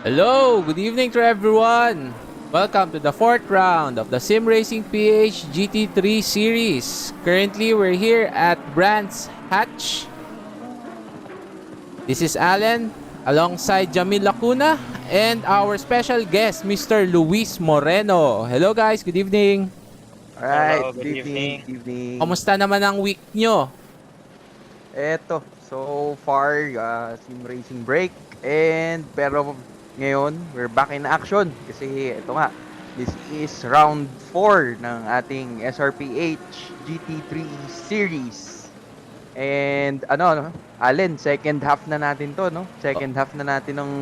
Hello, good evening to everyone. Welcome to the fourth round of the Sim Racing PH GT3 series. Currently, we're here at Brands Hatch. This is Alan, alongside Jamil Lacuna, and our special guest, Mr. Luis Moreno. Hello guys, good evening. Alright, Hello, good evening. good evening. Kamusta naman ang week nyo? Eto, so far, sim racing break. Pero ngayon, we're back in action. Kasi ito nga, this is round 4 ng ating SRPH GT3 series. And Allen, second half na natin to, no? Second half na natin ng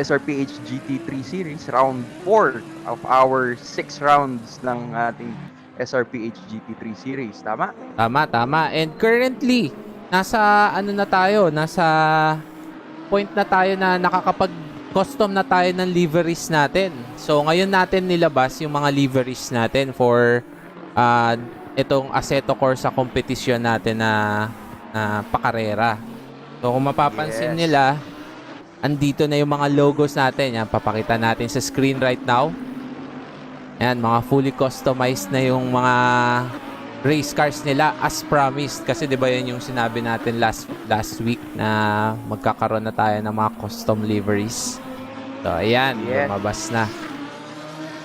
SRPH GT3 series, round 4 of our 6 rounds ng ating SRPH GT3 series. Tama? Tama. And currently, nasa point na tayo na nakakapag-custom na tayo ng liveries natin. So, ngayon natin nilabas yung mga liveries natin for itong Assetto Corsa competition natin na pakarera. So, kung mapapansin nila, andito na yung mga logos natin. Yan, papakita natin sa screen right now. Yan, mga fully customized na yung mga race cars nila as promised. Kasi 'di ba yun yung sinabi natin last week na magkakaroon na tayo ng mga custom liveries. So, ayan, lumabas na.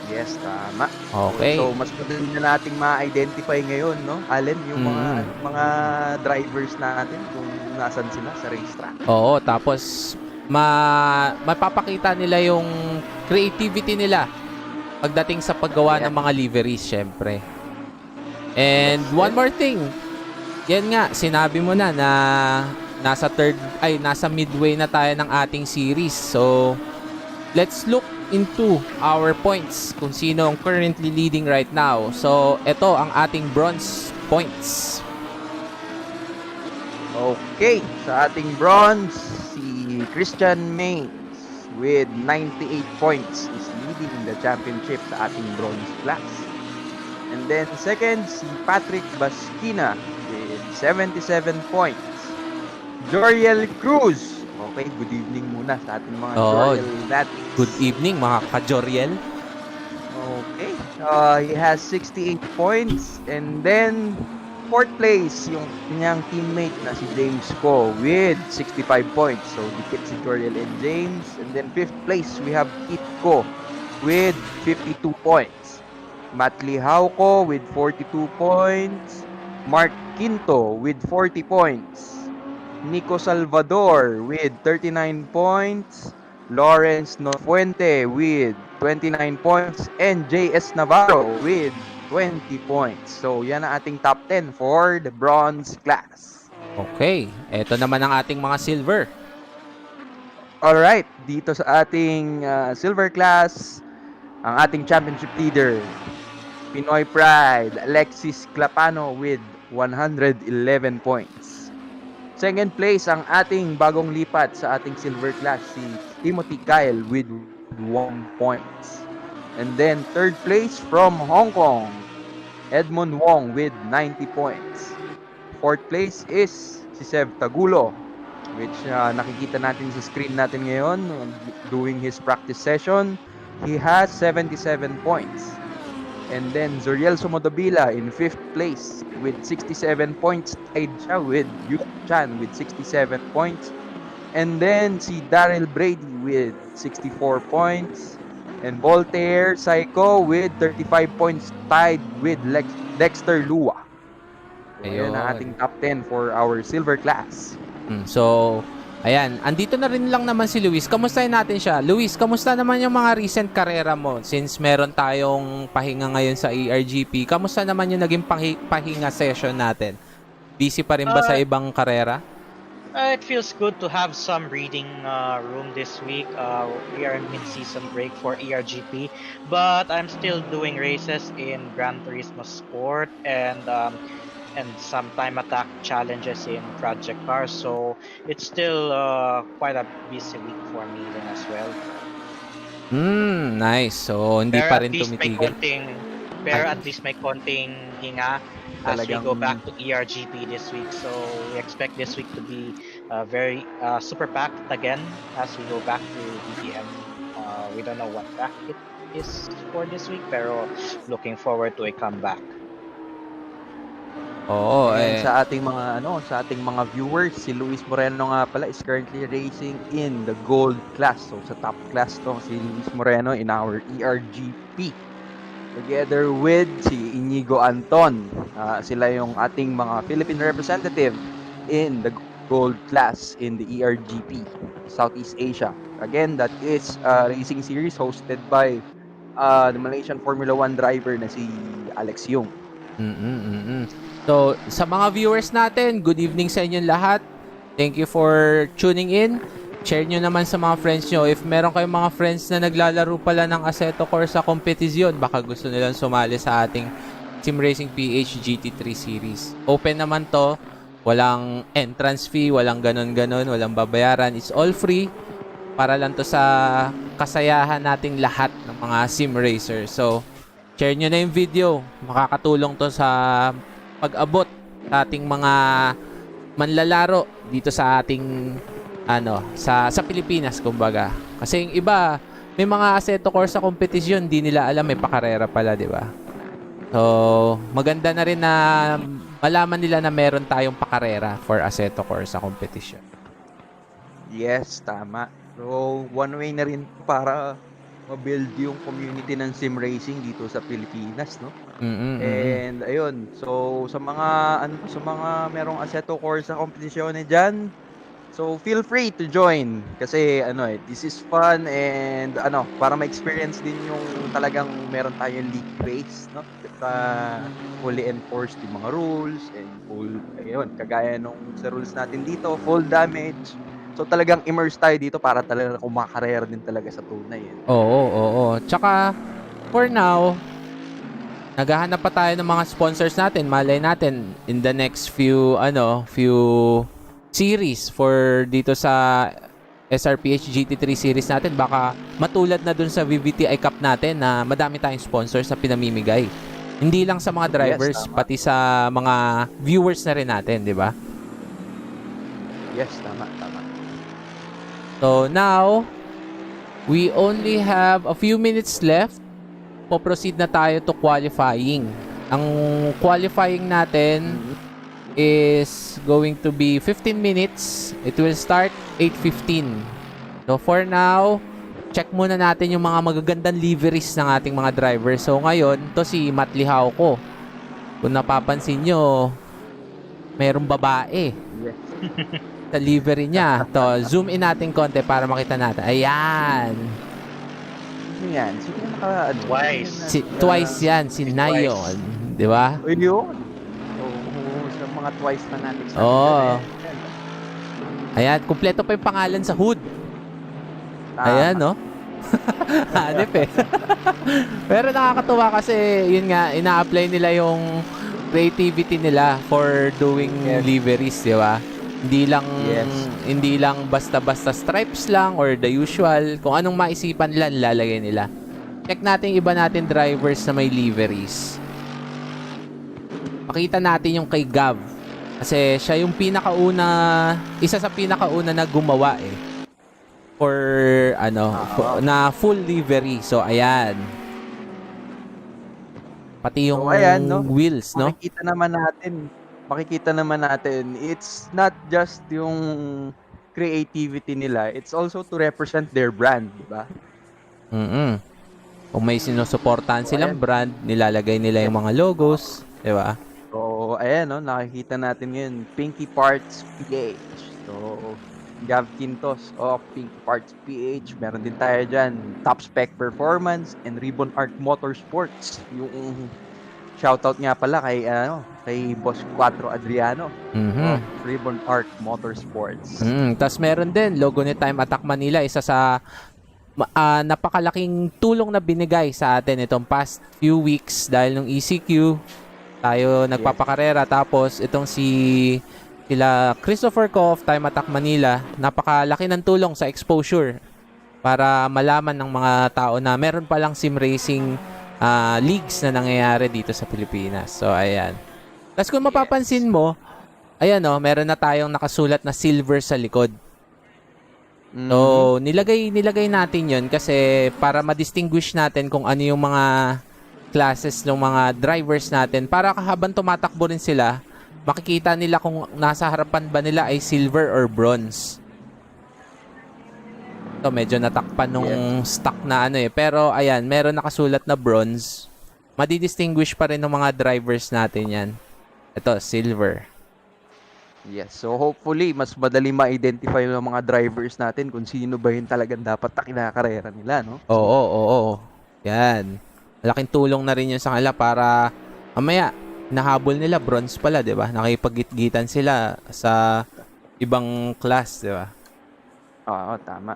Yes, tama. Okay. So, mas madali na nating ma-identify ngayon, no? Allen, yung mga drivers natin kung nasan sila sa racetrack. Oo, tapos mapapakita nila yung creativity nila pagdating sa paggawa ng mga liveries, syempre. And one more thing. Yan nga, sinabi mo na nasa midway na tayo ng ating series. So, let's look into our points kung sino ang currently leading right now. So, ito ang ating bronze points. Okay, sa ating bronze, si Christian Mains with 98 points is leading the championship sa ating bronze class. And then second, si Patrick Basquina with 77 points. Joriel Cruz. Okay, good evening muna sa ating mga Joriel natin. Good evening mga ka-Joriel. Okay, he has 68 points. And then fourth place, yung kanyang teammate na si James Ko with 65 points. So, dikit si Joriel and James. And then fifth place, we have Kit Ko with 52 points. Matt Lihauco with 42 points. Mark Quinto with 40 points. Nico Salvador with 39 points. Lawrence Nofuente with 29 points. And JS Navarro with 20 points. So, yan ang ating top 10 for the bronze class. Okay, eto naman ang ating mga silver. Alright, dito sa ating silver class, ang ating championship leader, Pinoy Pride, Alexis Clapano with 111 points. Second place, ang ating bagong lipat sa ating silver class, si Timothy Kyle with 1 points. And then third place from Hong Kong, Edmond Wong with 90 points. Fourth place is si Sev Tagulo, which nakikita natin sa screen natin ngayon doing his practice session. He has 77 points. And then Zuriel Somodobila in 5th place with 67 points. Tied siya with Yu Chan with 67 points. And then si Daryl Brady with 64 points. And Voltaire Psycho with 35 points, tied with Dexter Lua. Ayun ang ating top 10 for our silver class. So, ayan, andito na rin lang naman si Luis. Kamustahin natin siya. Luis, kamusta naman yung mga recent karera mo? Since meron tayong pahinga ngayon sa ERGP, kamusta naman yung naging pahinga session natin? Busy pa rin ba sa ibang karera? It feels good to have some reading room this week. We are in mid-season break for ERGP, but I'm still doing races in Gran Turismo Sport and some time attack challenges in Project Cars. So it's still quite a busy week for me then as well. Nice. So hindi pa rin tumitigil. Pero at least may konting hinga as we go back to ERGP this week. So we expect this week to be very super packed again as we go back to BTM. We don't know what track it is for this week, pero looking forward to a comeback. Oo, And sa ating mga viewers, si Luis Moreno nga pala is currently racing in the gold class. So sa top class to si Luis Moreno in our ERGP. Together with si Inigo Anton. Sila yung ating mga Philippine representative in the gold class in the ERGP Southeast Asia. Again, that is a racing series hosted by the Malaysian Formula 1 driver na si Alex Yung. So, sa mga viewers natin, good evening sa inyong lahat. Thank you for tuning in. Share nyo naman sa mga friends nyo. If meron kayong mga friends na naglalaro pala ng Assetto Corsa Competition, baka gusto nilang sumali sa ating Sim Racing PH GT3 series. Open naman to. Walang entrance fee, walang ganon-ganon, walang babayaran. It's all free. Para lang to sa kasayahan nating lahat ng mga sim racers. So, share nyo na yung video. Makakatulong to sa pag-abot sa ating mga manlalaro dito sa ating sa Pilipinas kumbaga. Kasi yung iba may mga Assetto Corsa competition di nila alam may pakarera pala, di ba? So, maganda na rin na malaman nila na meron tayong pakarera for Assetto Corsa competition. Yes, tama. So, one way na rin para ma-build yung community ng sim racing dito sa Pilipinas, no? And ayun, so sa mga merong Assetto Corsa competition diyan, so feel free to join kasi this is fun and para ma-experience din yung talagang meron tayong league race, no? Fully enforced yung mga rules and kagaya nung sa rules natin dito, full damage. So talagang immerse tayo dito para talaga kumakarera din talaga sa tunay. Oo. Tsaka for now, naghahanap pa tayo ng mga sponsors natin. Malay natin in the next few series for dito sa SRPH GT3 series natin, baka matulad na dun sa VVTI Cup natin na madami tayong sponsors na pinamimigay. Hindi lang sa mga drivers, pati sa mga viewers na rin natin, di ba? Yes, tama. So now, we only have a few minutes left. Po-proceed na tayo to qualifying. Ang qualifying natin is going to be 15 minutes. It will start 8:15. So for now, check muna natin yung mga magagandang liveries ng ating mga drivers. So ngayon, to si Matt Lihaw ko. Kung napapansin nyo, mayroong babae. Yes. Sa livery niya. To, zoom in natin konti para makita natin. Ayan. Yan. Sino Twice. Twice yan. Si Nayon. Di ba? Yun. Sa mga twice na natin. Ayan. Kumpleto pa yung pangalan sa hood. Ayan, no? Hanip eh. Pero nakakatuwa kasi, yun nga, ina-apply nila yung creativity nila for doing liveries, di ba? Hindi lang basta-basta stripes lang or the usual. Kung anong maisipan nila, nilalagay nila. Check natin iba natin drivers na may liveries. Pakita natin yung kay Gav. Kasi siya yung isa sa pinakauna na gumawa for na full livery. So ayan. Pati yung wheels, no? Makikita naman natin, it's not just yung creativity nila, it's also to represent their brand, di ba? Kung may sinusuportahan silang brand, nilalagay nila yung mga logos, di ba? So, ayan, no, nakikita natin ngayon, Pinky Parts PH. So, Gav Quintos of Pinky Parts PH. Meron din tayo dyan, Top Spec Performance and Ribbon Art Motorsports. Yung shoutout nga pala kay Boss 4 Adriano of Ribbon Art Motorsports. Tapos meron din logo ni Time Attack Manila, isa sa napakalaking tulong na binigay sa atin itong past few weeks dahil nung ECQ tayo nagpapakarera. Tapos itong sila Christopher Ko of Time Attack Manila, napakalaki ng tulong sa exposure para malaman ng mga tao na meron palang sim racing leagues na nangyayari dito sa Pilipinas. So, ayan. Tapos kung mapapansin mo, Ayan o, meron na tayong nakasulat na silver sa likod. Mhm. So, nilagay natin 'yon kasi para ma-distinguish natin kung ano yung mga classes ng mga drivers natin para habang tumatakbo rin sila, makikita nila kung nasa harapan ba nila ay silver or bronze. So, medyo natakpan nung Yes. stock na ano eh. Pero, ayan, meron nakasulat na bronze. Madi-distinguish pa rin ng mga drivers natin yan. Ito, silver. Yes. So hopefully mas madali ma-identify ng mga drivers natin kung sino ba yung talagang dapat na kinakarera nila, no? Oo, oo. Yan. Malaking tulong na rin yun sa kanila para mamaya, nahabol nila bronze pala, di ba? Nakipagitgitan sila sa ibang class, di ba? Oo, tama.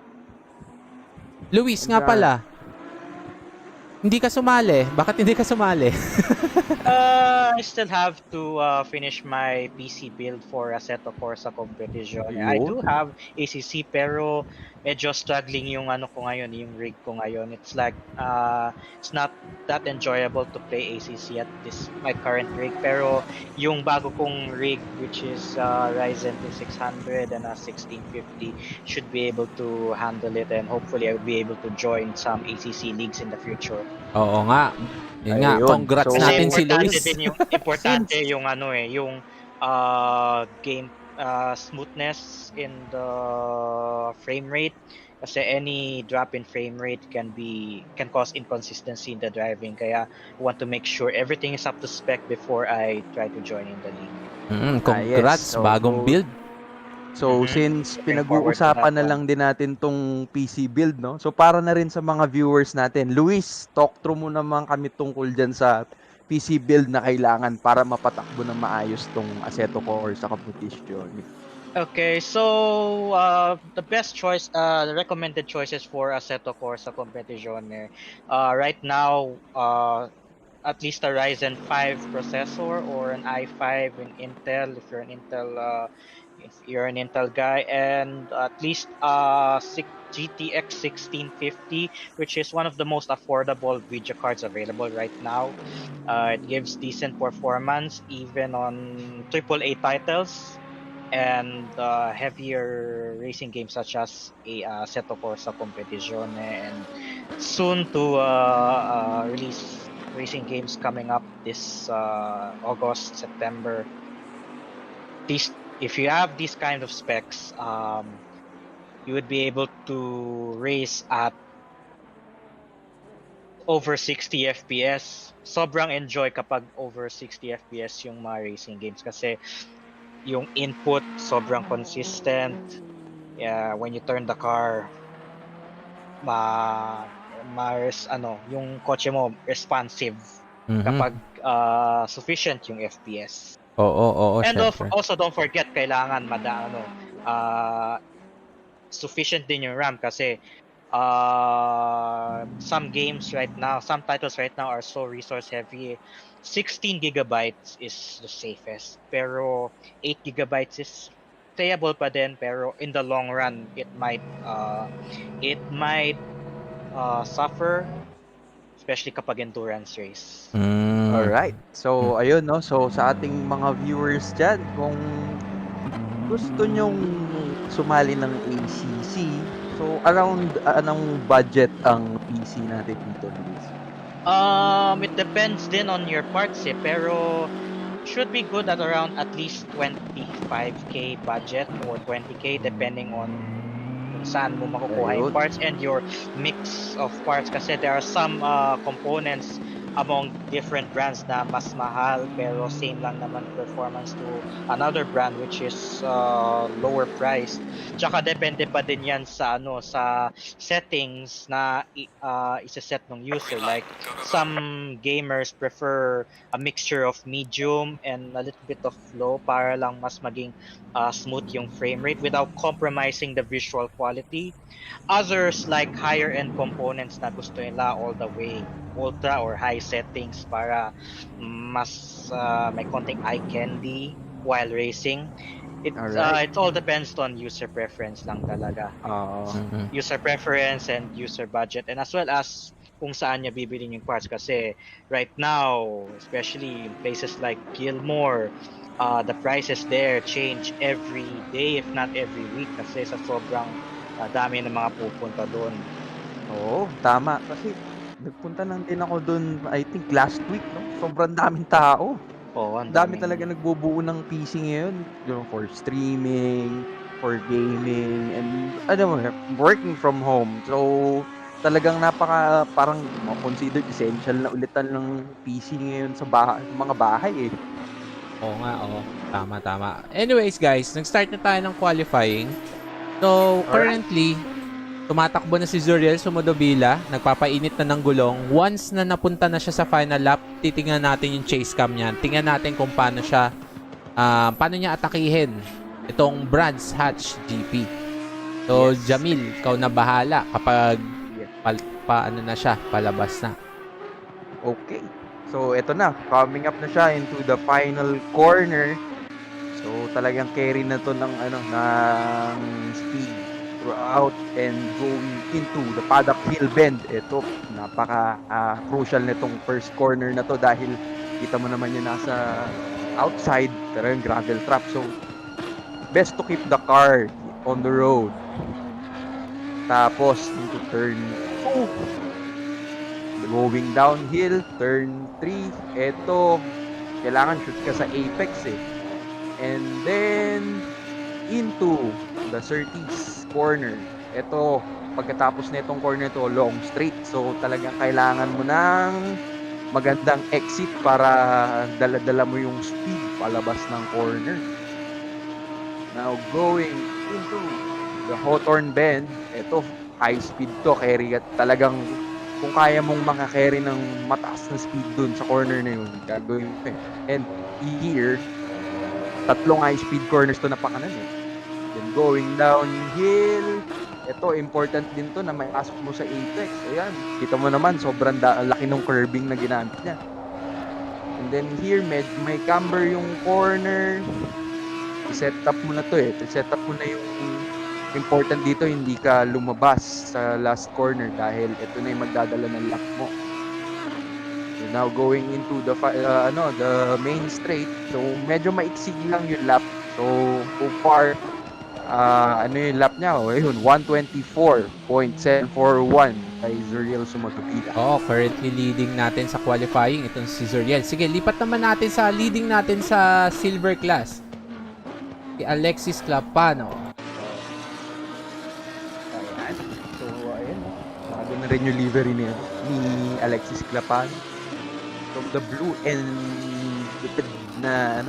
Luis nga pala, hindi ka sumali. Bakit hindi ka sumali? I still have to finish my PC build for Assetto Corsa competition. I Ayun. do have ACC pero medyo struggling yung ano ko ngayon, yung rig ko ngayon. It's like it's not that enjoyable to play ACC at this my current rig. Pero yung bago kong rig which is Ryzen 2600 and a 1650 should be able to handle it and hopefully I will be able to join some ACC leagues in the future. Oo nga. Yun nga. Ayun. Congrats So, Kasi natin si importante Luis. din yung importante yung ano eh, yung game smoothness in the frame rate kasi any drop in frame rate can cause inconsistency in the driving kaya I want to make sure everything is up to spec before I try to join in the league. Congrats. yes. So, Bagong build. So, Mhm. since Looking forward to pinag-uusapan that na one. lang din natin tong PC build, no? So, para na rin sa mga viewers natin, Luis, talk through mo naman kami tungkol dyan sa PC build na kailangan para mapatakbo ng maayos tong Assetto Corsa competition. Okay, so the best choice, the recommended choices for Assetto Corsa competition, right now, at least a Ryzen 5 processor or an i5 in Intel if you're an Intel guy, and at least GTX 1650, which is one of the most affordable video cards available right now. It gives decent performance even on AAA titles and heavier racing games such as a Assetto Corsa Competizione and soon to release racing games coming up this August, September. These, if you have these kind of specs, you would be able to race at over 60 FPS. Sobrang enjoy kapag over 60 FPS yung mga racing games kasi yung input sobrang consistent. Yeah, when you turn the car, yung kotse mo responsive kapag sufficient yung FPS. Oo, And syempre. also don't forget kailangan sufficient din yung RAM kasi some games right now, some titles right now are so resource heavy. 16 gigabytes is the safest, pero 8 gigabytes is playable pa din, pero in the long run it might suffer, especially kapag endurance race. Alright. So, ayun, no? So, sa ating mga viewers dyan, kung gusto nyong sumali ng ACC, so, around anong budget ang PC natin dito, Luis? It depends din on your parts pero should be good at around at least 25k budget or 20k depending on kung saan mo makukuha yung Ayun. parts and your mix of parts kasi there are some components among different brands na mas mahal pero same lang naman performance to another brand which is lower priced. Tsaka depende pa din yan sa sa settings na isa-set ng user. Like some gamers prefer a mixture of medium and a little bit of low para lang mas maging smooth yung frame rate without compromising the visual quality. Others like higher end components na gusto nila all the way ultra or high settings para mas may konting eye candy while racing. It all depends on user preference lang talaga. Oo. User preference and user budget and as well as kung saan niya bibilin yung parts kasi right now, especially in places like Gilmore, the prices there change every day if not every week kasi sa sobrang dami ng mga pupunta doon. Oo, tama. Kasi nagpunta lang din ako dun, I think last week, no? Sobrang daming tao. Oo, ang Ang dami daming talaga nagbubuo ng PC ngayon, for streaming, for gaming, and ano mo, working from home. So, talagang parang considered essential na ulitan ng PC ngayon sa mga bahay eh. Oo nga, oo. Tama, tama. Anyways guys, nag-start na tayo ng qualifying. So, Alright. currently, tumatakbo na si Zuriel Sumodobila, nagpapainit na ng gulong. Once na napunta na siya sa final lap, titingnan natin yung chase cam niyan. Tingnan natin kung paano niya atakihin itong Brands Hatch GP. So, Yes. Jamil, ikaw na bahala kapag Yes. paano na siya, palabas na. Okay. So, eto na. Coming up na siya into the final corner. So, talagang carry na to ng speed throughout and going into the paddock hill bend. Ito, crucial nitong first corner na to dahil kita mo naman yung nasa outside, pero yung gravel trap. So, best to keep the car on the road. Tapos, into turn 2. Going downhill, turn 3. Ito, kailangan shoot ka sa apex eh. And then, into the Surtees corner. Ito, pagkatapos nitong corner to, long straight. So, talagang kailangan mo ng magandang exit para dala-dala mo yung speed palabas ng corner. Now, going into the Hawthorne Bend. Ito, high speed to. Carry ka talagang kung kaya mong makakarry ng mataas na speed dun sa corner na yun, gagawin mo eh. And here, tatlong high speed corners to na pakanan eh. Then going downhill, ito important din to na may pasok mo sa apex. Ayan, kita mo naman sobrang laki ng curbing na ginamit niya. And then here, may camber yung corner. I-set up mo na to eh. I-set up mo na yung important dito, hindi ka lumabas sa last corner dahil ito na yung magdadala ng lap mo. You're now going into the main straight. So medyo maiksi lang yung lap. So far yung lap niya? Ayun, 124.741 kay Zuriel Sumotopila. Oo, currently leading natin sa qualifying itong si Zuriel. Sige, lipat naman natin sa leading natin sa silver class. Si Alexis Clapano. Ayan. So ayun, bago na rin yung livery ni Alexis Clapano. From the blue and lipid na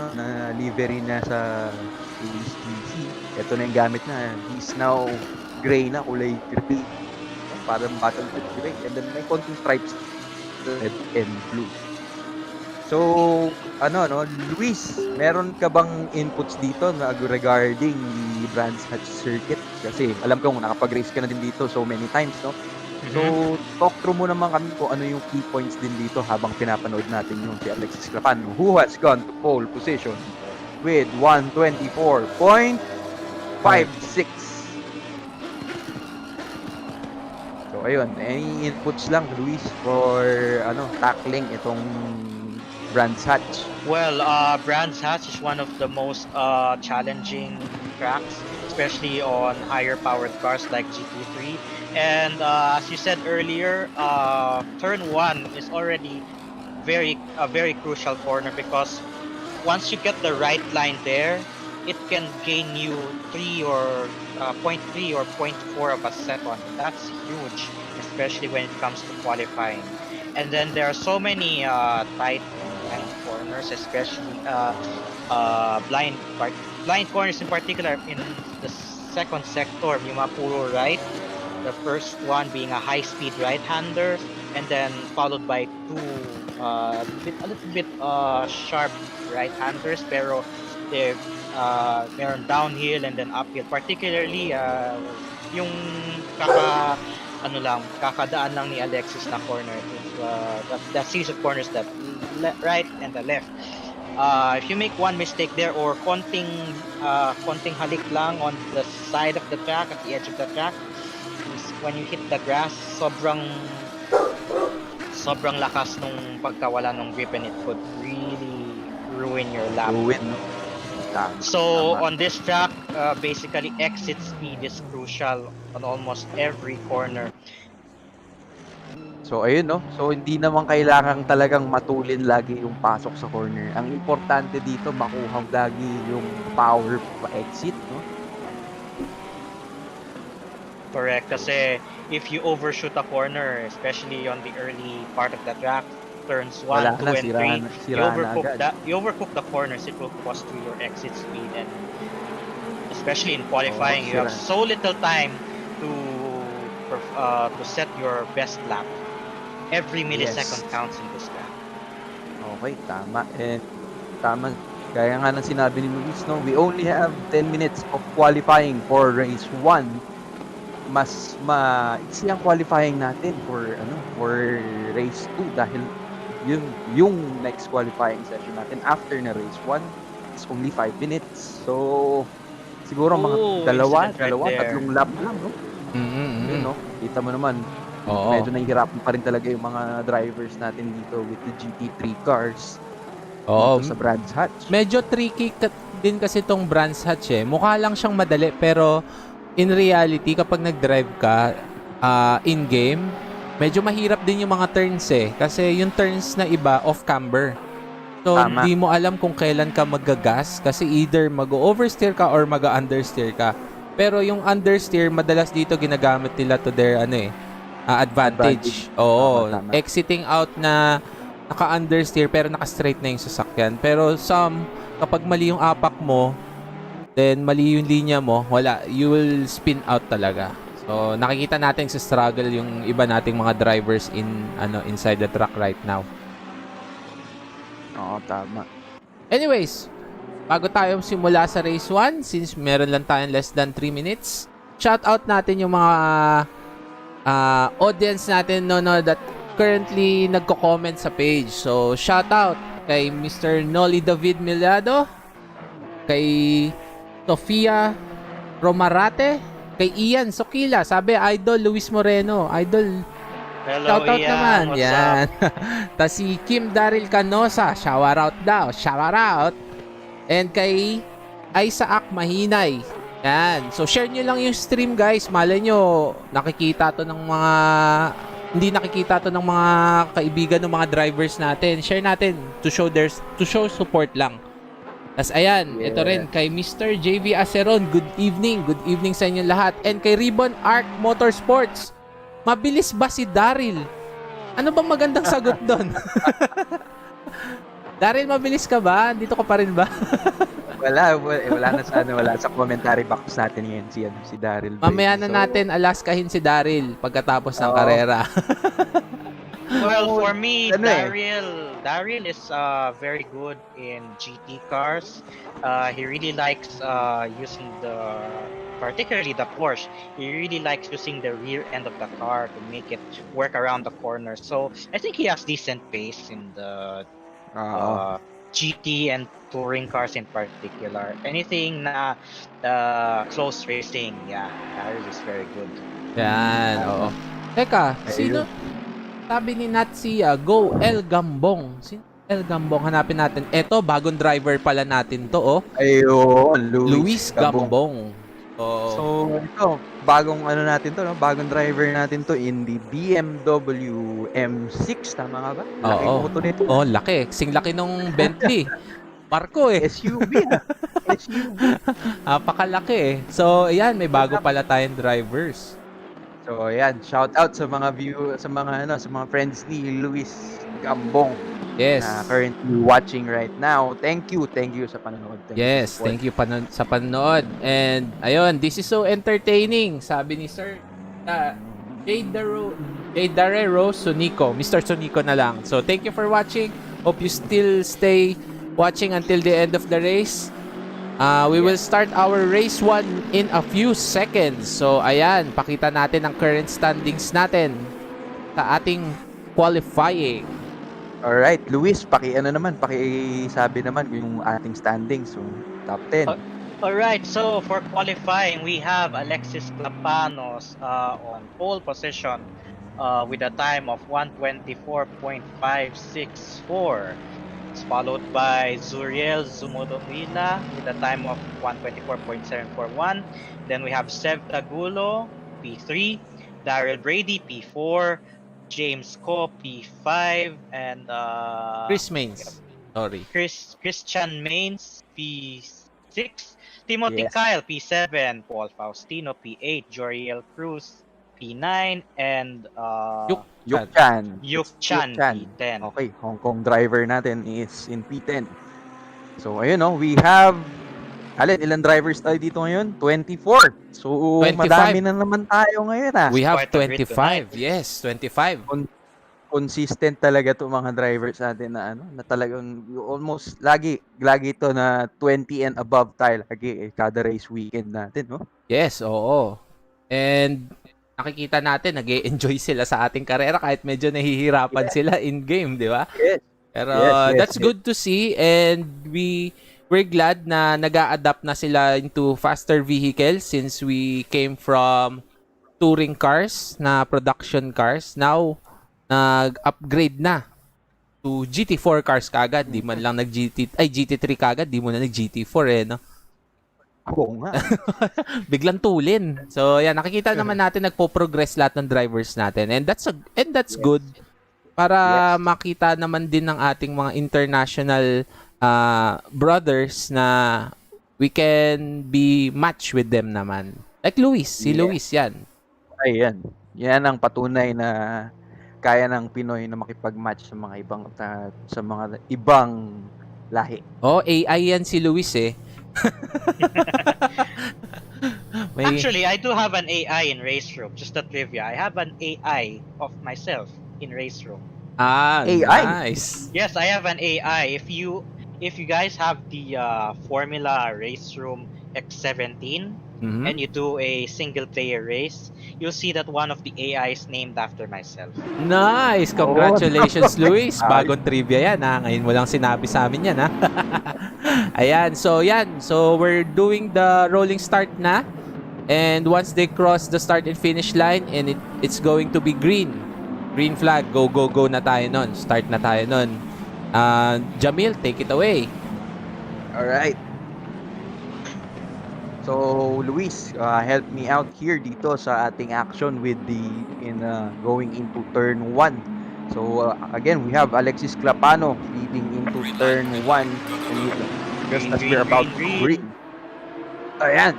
livery na sa HTC. Ito na yung gamit na. He's now gray na, kulay gray. Parang battlefield gray. And then may konting stripes, red and blue. So, Luis, meron ka bang inputs dito regarding the Brands Hatch circuit? Kasi alam ko nakapag-race ka na din dito so many times, no? So, talk through mo naman kami kung ano yung key points din dito habang pinapanood natin yung si Alexis Clapano, who has gone to pole position with 124.56. So, ayun. Any inputs lang, Luis, for tackling itong Brands Hatch? Well, Brands Hatch is one of the most challenging tracks, especially on higher powered cars like GT3. And as you said earlier, turn 1 is already a very crucial corner because once you get the right line there, it can gain you 3 or 0.3 or 0.4 of a second. That's huge, especially when it comes to qualifying. And then there are so many tight corners, especially blind corners in particular in the second sector, yung mga puro right. The first one being a high-speed right-hander, and then followed by two a little bit sharp right-handers, pero they're meron downhill and then uphill. Particularly yung kakadaan lang ni Alexis na corner, the series of corners, that right and the left. If you make one mistake there or konting halik lang on the side of the track, at the edge of the track, when you hit the grass, sobrang sobrang lakas nung pagkawala ng grip and it could really ruin your lap. Ruin, no? Tama, So tama. on this track, basically exit speed is crucial on almost every corner. So, ayun, no? So, hindi naman kailangan talagang matulin lagi yung pasok sa corner. Ang importante dito, makuha lagi yung power pa-exit, no? Correct. Kasi if you overshoot a corner, especially on the early part of the track, turns 1, Wala 2, na, and 3, you sira na overcook agad. you overcook the corners, it will cost you your exit speed, and especially in qualifying, you have sira. so little time to set your best lap. Every millisecond Yes. counts in this track. Okay, tama. Tama. Gaya nga ng sinabi ni Luis, no? We only have 10 minutes of qualifying for race 1. Mas maiksi ang qualifying natin for race 2 dahil yung next qualifying session natin after na race 1 is only 5 minutes. So, siguro mga Incident right there. tatlong lap lang, no? Yun, no? Kita mo naman, Oo. medyo nahihirapan pa rin talaga yung mga drivers natin dito with the GT3 cars Oo. dito sa Brands Hatch. Medyo tricky din kasi tong Brands Hatch eh. Mukha lang siyang madali pero in reality kapag nag-drive ka in-game, medyo mahirap din yung mga turns eh. Kasi yung turns na iba off-camber. So, Tama. di mo alam kung kailan ka magagas kasi either mag-oversteer ka or mag-understeer ka. Pero yung understeer, madalas dito ginagamit nila to their advantage. Oo. Tama. Exiting out na naka-understeer pero naka-straight na yung sasakyan. Pero kapag mali yung apak mo, then mali yung linya mo, wala. You will spin out talaga. So, nakikita natin sa struggle yung iba nating mga drivers inside the track right now. Oo, tama. Anyways, bago tayo simula sa race 1, since meron lang tayong less than 3 minutes, shout out natin yung mga audience natin that currently nagko-comment sa page. So, shout out kay Mr. Noli David Miliado, kay Sofia Romarate, kay Ian Sokila, sabi Idol Luis Moreno, Idol. Hello, Shout out Ian. naman. What's Yan. up? Tapos si Kim Daryl Canosa, shout out daw. Shout out. And kay Isaac Mahinay. Yan. So share nyo lang yung stream guys. Malay nyo, nakikita to ng mga hindi nakikita to ng mga kaibigan ng mga drivers natin. Share natin to show support lang. Tapos ayan, Yeah. ito rin kay Mr. JV Aceron. Good evening. Good evening sa inyo lahat. And kay Ribbon Arc Motorsports. Mabilis ba si Daryl? Ano bang magandang sagot doon? Daryl, mabilis ka ba? Dito ka pa rin ba? wala sa commentary box natin ngayon si Daryl. Mamaya na natin alaskahin si Daryl pagkatapos ng Oo. karera. Well, for me, Ano eh? Daryl is very good in GT cars. He really likes using particularly the Porsche. He really likes using the rear end of the car to make it work around the corner. So I think he has decent pace in the GT and touring cars in particular. Anything na close racing, yeah, Daryl is very good. Yan, oo. Teka, sino? Sabi ni Natsia, go El Gambong. Sino El Gambong? Hanapin natin. Eto, bagong driver pala natin to, oh. Ayun, Luis Gambong. So, ito, bagong natin to, no? Bagong driver natin to in the BMW M6, tama nga ba? Laki Oo. moto nito. Oh, laki. Sing laki nung Bentley. Marco eh. SUV na. SUV. Napakalaki eh. So, ayan, may bago pala tayong drivers. So, ayan, shout out sa mga sa mga friends ni Luis Gambong Yes. na currently watching right now. Thank you sa panonood. Yes, thank you sa panonood. And ayun, this is so entertaining, sabi ni Sir Darrero Sunico. Mr. Sunico na lang. So thank you for watching. Hope you still stay watching until the end of the race. We will start our race 1 in a few seconds. So ayan, pakita natin ang current standings natin sa ating qualifying. Alright, Luis, pakisabi naman yung ating standings. So, top 10. Alright, so for qualifying, we have Alexis Clapanos on pole position with a time of 124.564. It's followed by Zuriel Zumodomila with a time of 124.741. Then we have Sev Tagulo, P3, Daryl Brady, P4, James Ko, P5, and Chris Mains. Sorry. Christian Mains, P6, Timothy Yes. Kyle, P7, Paul Faustino, P8, Joriel Cruz, P9, and Yuk Yuk Chan. Chan. Yuk It's Yuk Chan, Chan. P10. Okay, Hong Kong driver natin is in P10. So, ayun no, we have ilan drivers tayo dito ngayon? 24. So, 25. madami na naman tayo ngayon ah. We have Quite a grid tonight. 25. Yes, 25. Consistent talaga 'tong mga drivers natin na ano, na talagang almost lagi ito na 20 and above tayo lagi kada race weekend natin, no? Yes, oo. And nakikita natin nag-e-enjoy sila sa ating karera kahit medyo nahihirapan Yes. sila in game, di ba? Yes. Pero Yes. that's good to see, and we're glad na nag-a-adapt na sila into faster vehicles since we came from touring cars na production cars. Now nag-upgrade na to GT4 cars kagad. Di man lang GT3 kagad, di mo na nag GT4 eh, no? Oo nga. Biglang tulin. So, yan, nakikita naman natin nagpo-progress lahat ng drivers natin. And that's good para Yes. makita naman din ng ating mga international brothers na we can be matched with them naman. Like Luis, si Yeah. Luis yan. Ayan. Yan ang patunay na kaya ng Pinoy na makipag-match sa mga ibang lahi. Oh, AI yan si Luis eh. May, Actually, I do have an AI in Race Room. Just a trivia. I have an AI of myself in Race Room. AI? nice. Yes, I have an AI. If you guys have the Formula Race Room X17 Mhm. and you do a single player race, you'll see that one of the AI is named after myself. Nice! Oh, Congratulations, nice. Luis! Bagong trivia yan, ha? Ngayon mo lang sinabi sa amin yan, ha? Ayan, so yan. So, we're doing the rolling start na. And once they cross the start and finish line, and it's going to be green. Green flag. Go, go, go na tayo nun. Start na tayo nun. Jamil, take it away. Alright. So, Luis, help me out here dito sa ating action with going into turn 1. So, again, we have Alexis Clapano leading into turn 1. Just as we're about to green. Ayan.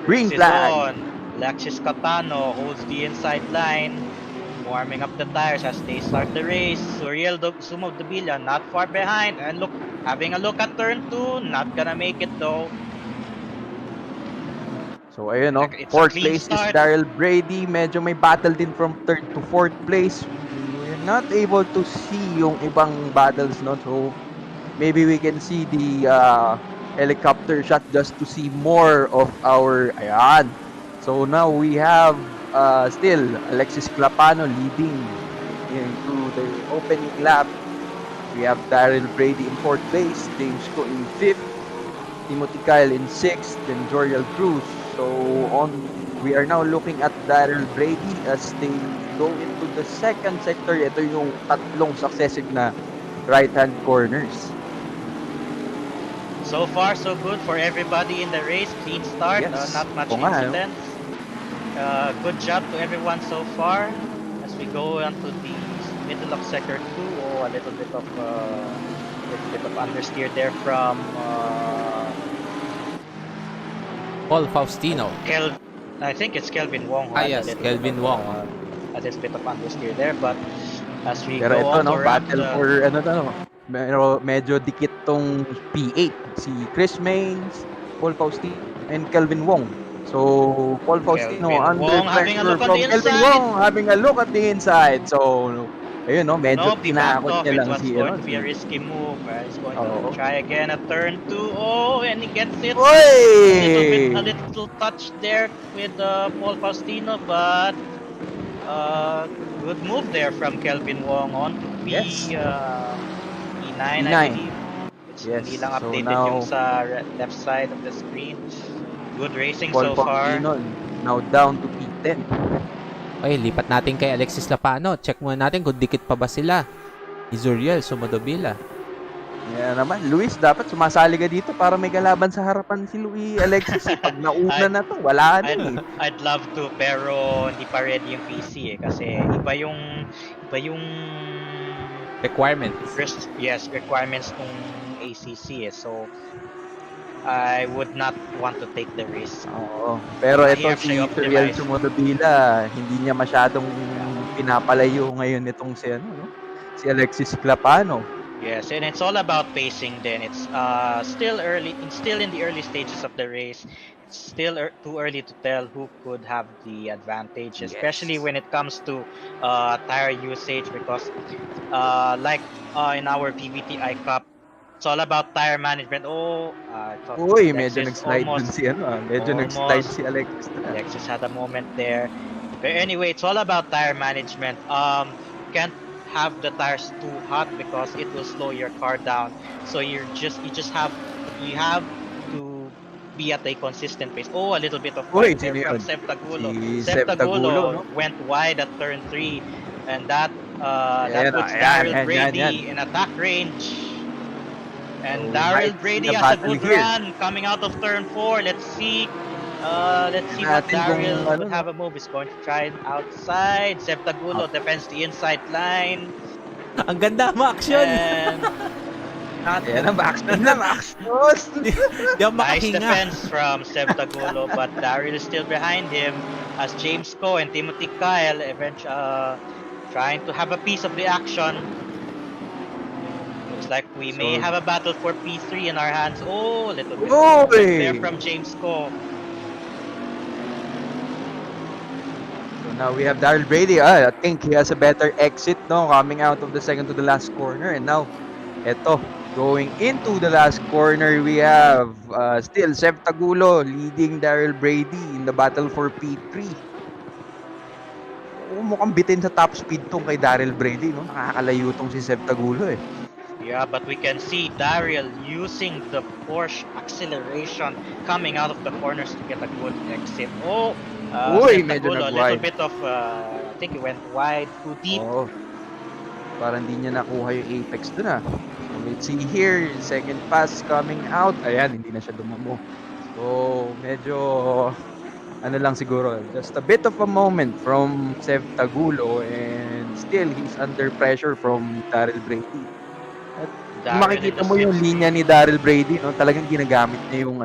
Green Race is flag. on. Alexis Capano holds the inside line, warming up the tires as they start the race. Suriel Sumodabila not far behind, and having a look at turn 2, not gonna make it though. So, ayun no. It's a Fourth clean place is start. Daryl Brady. Medyo may battle din from third to fourth place. We're not able to see yung ibang battles, no? So, maybe we can see the helicopter shot just to see more of our... Ayan. So, now we have still Alexis Clapano leading into the opening lap. We have Daryl Brady in fourth place. James Ko in fifth. Timothy Kyle in 6th, then Joriel Cruz. So we are now looking at Daryl Brady as they go into the second sector. Ito yung tatlong successive na right-hand corners. So far, so good for everybody in the race. Clean start, Yes. not much Oo nga, incidents. Good job to everyone so far. As we go onto the middle of sector 2, a little bit of understeer there from Paul Faustino. I think it's Kelvin Wong. Yes, Kelvin Wong. A little bit of understeer there, but as we Pero go ito, on no, to wrap battle for medyo dikit tong P8. Si Chris Mains, Paul Faustino, and Kelvin Wong. So, Paul Faustino Kelvin under Wong having a pressure look on from the Kelvin inside. Wong having a look at the inside. So, ayun no, medyo Nope, he backed tinakot off. niya It lang was si going to be a risky move. He's going Oo. to try again at turn 2. Oh, and he gets it. Oy! A little touch there with Paul Faustino, but good move there from Kelvin Wong on to Yes. P9, I P9. believe. Which Yes, hindi lang so updated now- yung sa left side of the screen. Good racing Paul so far. Faustino now down to P10. Okay, lipat natin kay Alexis Lapano. Check muna natin kung dikit pa ba sila. Izuriel, Sumadobila. Yan naman, Luis, dapat sumasali ka dito para may kalaban sa harapan si Alexis. Pag nauna I'd, na to, wala na I'd, eh. I'd love to, pero hindi pa ready yung PC kasi iba yung Requirements. requirements ng ACC So I would not want to take the risk. Oo. Pero ito Mahirap si siya Riel i-optimize. Sumodobila, hindi niya masyadong pinapalayo ngayon itong si no? Si Alexis Clapano. Yes, and it's all about pacing then. It's still in the early stages of the race. It's still too early to tell who could have the advantage, especially Yes. when it comes to tire usage because in our PVTI Cup, it's all about tire management. I thought Uy, medyo Alexis nag-slide dun si medyo nag-slide almost si Alexis na. Alexis had a moment there. But anyway, it's all about tire management. Can't have the tires too hot because it will slow your car down. So you have to be at a consistent pace. Oh, a little bit of Uy, fight there sino from yun? Seb Tagulo. Si Seb Seb Tagulo, no? went wide at turn 3 and that Ayan, puts ayan, Daryl ayan, Brady yan. in attack range. And So, Daryl might see Brady the has a battle good here. run coming out of turn 4. Let's see what Natin kung Daryl ano, would have a move. He's going to try it outside. Seb Tagulo defends the inside line. Ang ganda, ma-action! And not Ayan ang action na, action! Di ako nice makahinga. defense from Seb Tagulo, but Daryl is still behind him as James Coe and Timothy Kyle eventually trying to have a piece of the action. Looks like we may have a battle for P3 in our hands. Oh, a little bit of movement there from James Coe. So now we have Daryl Brady. I think he has a better exit, no, coming out of the second to the last corner. And now, eto, going into the last corner, we have still Seb Tagulo leading Daryl Brady in the battle for P3. Mukhang bitin sa top speed tong kay Daryl Brady, no? Nakakalayo tong si Seb Tagulo eh. Yeah, but we can see Daryl using the Porsche acceleration coming out of the corners to get a good exit. Uy, Seb medyo Tagulo, a nag-wide. little bit of, I think he went wide, too deep. Oo. Parang hindi niya nakuha yung apex dun ah. So let's see here, second pass coming out. Ayan, hindi na siya dumamo. So medyo ano lang siguro, just a bit of a moment from Seb Tagulo and still he's under pressure from Daryl Brady. At kung makikita mo yung linya ni Daryl Brady, no, talagang ginagamit niya yung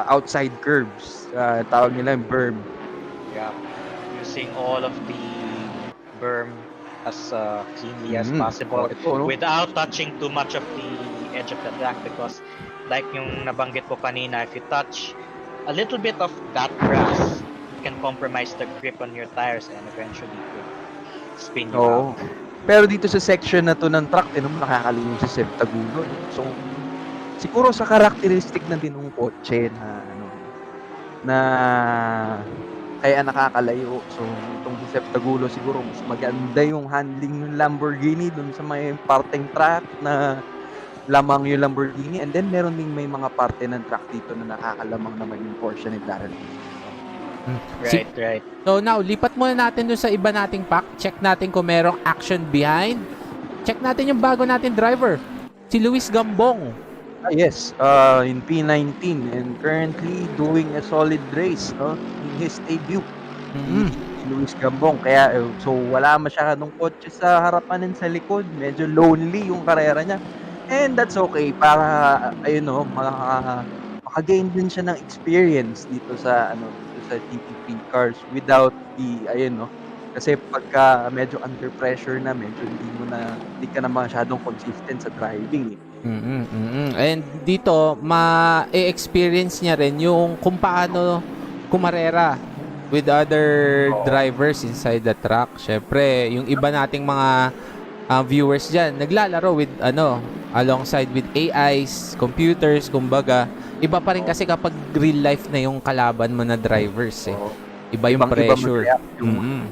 outside curves. Tawag nila yung berm. Yeah, using all of the berm as cleanly as possible ito, no? without touching too much of the edge of the track because like yung nabanggit ko kanina, if you touch a little bit of that grass, it can compromise the grip on your tires and eventually could spin you out. Pero dito sa section na to ng track, nakakalimutan si Seb Tagulo. So, siguro sa characteristic na din ng kotse na kaya nakakalayo. So, itong si Seb Tagulo siguro mas maganda yung handling ng Lamborghini dun sa may parteng track na lamang yung Lamborghini, and then meron ding may mga parte ng track dito na nakakalamang naman yung Porsche ni Daryl. Right. So now, lipat muna natin dun sa iba nating pack. Check natin kung merong action behind. Check natin yung bago natin driver, si Luis Gambong. Yes, in P19 and currently doing a solid race, no, in his debut. Si Luis Gambong, kaya so wala masyadong kotse sa harapan and sa likod. Medyo lonely yung karera niya. And that's okay para maka-gain din siya ng experience dito sa GT3 cars without the kasi pagka medyo under pressure na, medyo hindi ka na masyadong consistent sa driving. And dito ma-experience niya rin yung kung paano kumarera with other drivers inside the track. Syempre, yung iba nating mga viewers dyan, naglalaro with alongside with AIs, computers, kumbaga. Iba pa rin kasi kapag real life na yung kalaban mo na drivers eh. Iba yung pressure.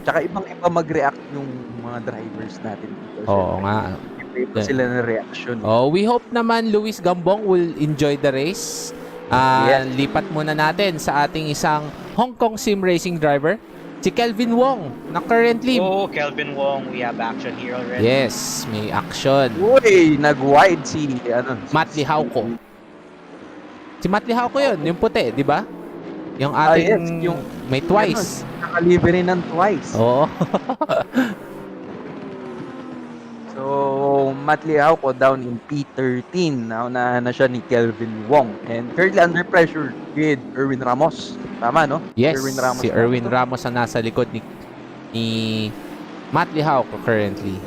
Tsaka ibang-iba mag-react yung mga drivers natin dito. Oo nga. Iba sila ng reaction. We hope naman Luis Gambong will enjoy the race Yes. Lipat muna natin sa ating isang Hong Kong sim racing driver, si Kelvin Wong, na currently... Oh, Kelvin Wong, we have action here already. Yes, may action. Uy, nag-wide si Matt Lihauko. Si Matt Lihauko yun, yung puti, di ba? Yung ating yes, yung may twice. Nakalibre ng twice. Oo. So, Matt Liao down in P13. Naunahan na siya ni Kelvin Wong. And currently under pressure with Erwin Ramos. Tama, no? Yes, Erwin Ramos si Erwin Ramos ang nasa likod ni Matt Lihauko currently.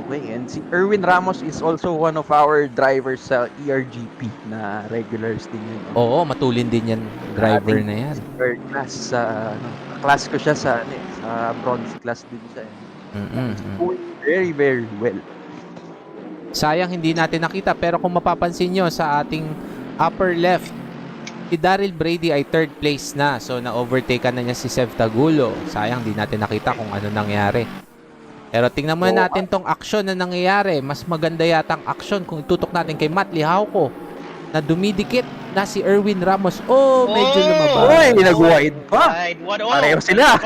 Okay, and si Erwin Ramos is also one of our drivers sa ERGP na regulars din yun. Oo, matulin din yan, driver na yan. Third class sa class ko siya sa sa bronze class din siya. Doing very very well. Sayang hindi natin nakita, pero kung mapapansin nyo sa ating upper left, si Daryl Brady ay third place na. So na-overtaken na niya si Sev Tagulo. Sayang hindi natin nakita kung ano nangyari. Pero tingnan muna natin tong action na nangyayari. Mas maganda yata ang action kung itutok natin kay Matt Lihauko na dumidikit na si Erwin Ramos. Oh, medyo lumabas. Uy, nag-wide pa. Pareho sila.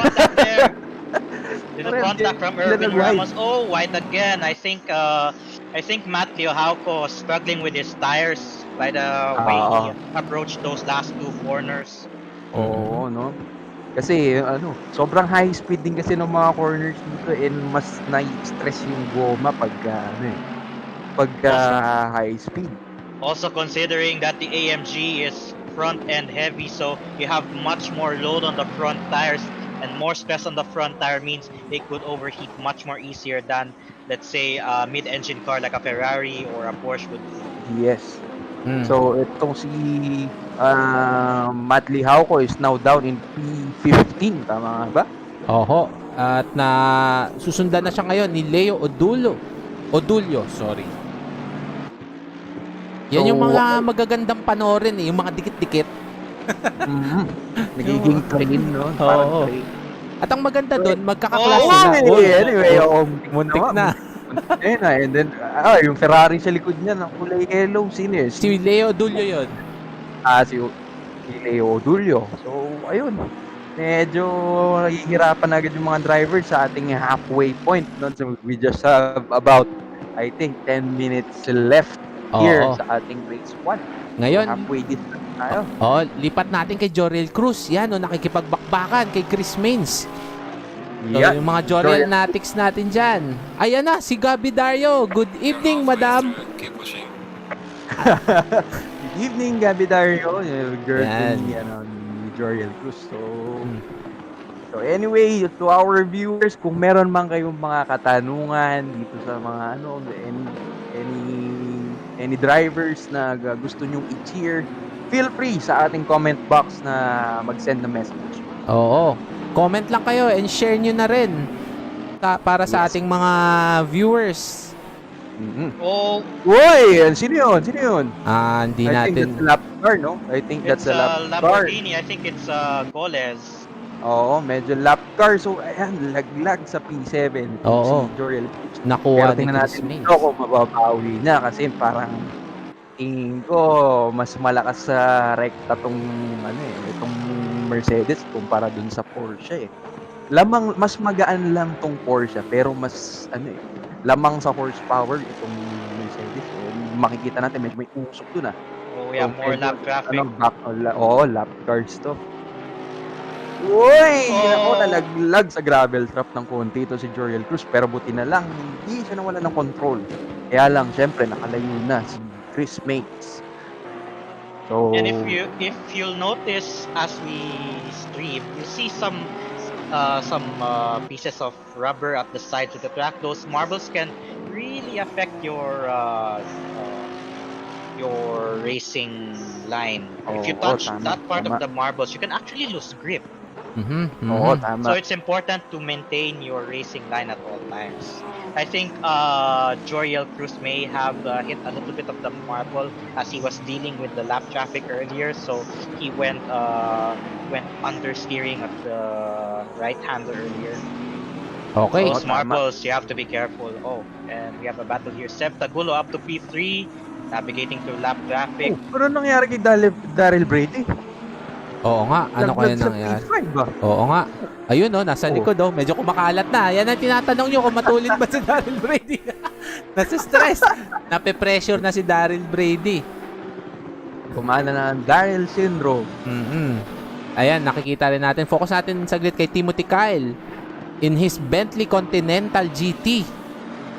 Little contact from Erwin Ramos. Oh, wide again. I think Matt Lihauko struggling with his tires by the way he approached those last two corners. Oo, no? Kasi sobrang high speed din kasi ng mga corners dito and mas na-stress yung goma pagka high speed. Also considering that the AMG is front end heavy, so you have much more load on the front tires, and more stress on the front tire means they could overheat much more easier than, let's say, a mid-engine car like a Ferrari or a Porsche would do. Yes. So itong si Matt Lihauko is now down in P15, tama nga ba? Oho. At na susundan na siya ngayon ni Leo Odulio, sorry. Yan yung mga magagandang panoorin yung mga dikit-dikit. Nagiging train, no? Parang train. At ang maganda doon, magkakaklase na. Anyway, muntik na. And then, yung Ferrari sa likod niya, na kulay yellow, sino yun? Si Leo Odulio yun. Si Leo Odulio. So, ayun. Medyo nahihirapan agad yung mga drivers sa ating halfway point. No? So, we just have about, I think, 10 minutes left here sa ating race 1. Ngayon, halfway din tayo. Lipat natin kay Joriel Cruz. Yan, nakikipagbakbakan kay Chris Mains. So, yung mga Joriel Natics natin dyan. Ayan na, si Gabi Dario. Good evening, madam. Good evening, Gabi Dario. Girl ni Joriel Cruz. So anyway, to our viewers, kung meron man kayong mga katanungan dito sa mga any drivers na gusto nyong i-cheer, feel free sa ating comment box na mag-send ng message. Oo. Comment lang kayo and share nyo na rin para sa ating mga viewers. Uy! Sino yun? Hindi natin. I think that's a lap car, no? I think that's a lap car. Lamborghini. I think it's Goles. Oo, medyo lap car. So, ayan, laglag sa P7. Oo. Si Joriel Cruz. Nakuha Pero ni tingnan Chris natin Mains. ito kung mababawi na kasi parang tingin ko mas malakas sa rekta tong itong Mercedes kumpara dun sa Porsche. Mas magaan lang tong Porsche pero mas lamang sa horsepower itong Mercedes. So, makikita natin medyo may usok dun We have more lap traffic. Lap cars to. Uy! Nalaglag sa gravel trap ng konti ito si Joriel Cruz pero buti na lang hindi siya nawala ng control. Kaya lang syempre nakalayo na si Chris Mains. So, and if you'll notice as we stream, you see some pieces of rubber at the sides of the track. Those marbles can really affect your racing line. If you touch that part of the marbles, you can actually lose grip. Tama. So it's important to maintain your racing line at all times. I think Joriel Cruz may have hit a little bit of the marble as he was dealing with the lap traffic earlier, so he went understeering at the right hander earlier. Okay. Those marbles, you have to be careful. And we have a battle here. Sev Tagulo up to P3. navigating through lap traffic. Ano nangyari kay Daryl Brady? Oo nga, ano kaya Naglag sa nangyari? P5 ba? Oo nga. Ayun no, nasa Oo. likod oh. Medyo kumakalat na. Yan ang tinatanong nyo kung matulid ba si Daryl Brady. Nasa stress. Nape-pressure na si Daryl Brady. Kumana na ang Daryl syndrome. Ayan, nakikita rin natin. Focus natin saglit kay Timothy Kyle in his Bentley Continental GT.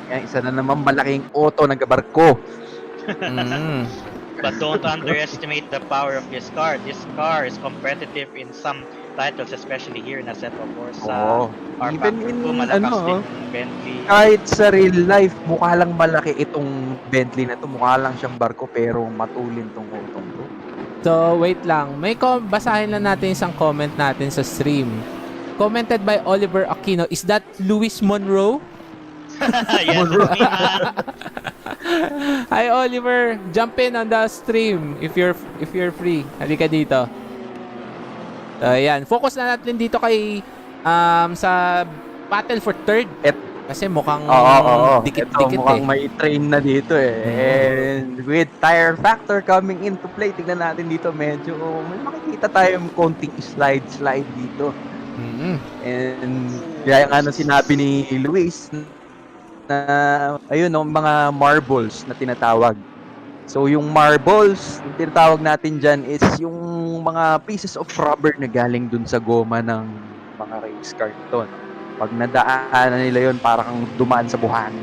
Yan, isa na naman malaking auto ng barko. But don't underestimate the power of this car. This car is competitive in some titles, especially here in Assetto Corsa. Oo. Or Even Factor in, 2, malakas ano, din Bentley. kahit sa real life, mukha lang malaki itong Bentley na to. Mukha lang siyang barko pero matulin tong autong to. So, wait lang. Basahin lang natin isang comment natin sa stream. Commented by Oliver Aquino. Is that Louis Monroe? Yes, it's me, man. Hi Oliver, jump in on the stream if you're free. Halika dito. So, ayan. Focus na natin dito kay sa battle for third. Kasi mukhang Oo. dikit-dikit Ito, mukhang eh. may train na dito eh. And with tire factor coming into play, tignan natin dito medyo may makikita tayong konting slide dito. And gaya nga nung sinabi ni Luis na ayun no, mga marbles na tinatawag. So yung marbles, yung tinatawag natin dyan is yung mga pieces of rubber na galing dun sa goma ng mga race car nito. No? Pag nadaanan nila yun, parang dumaan sa buhangin.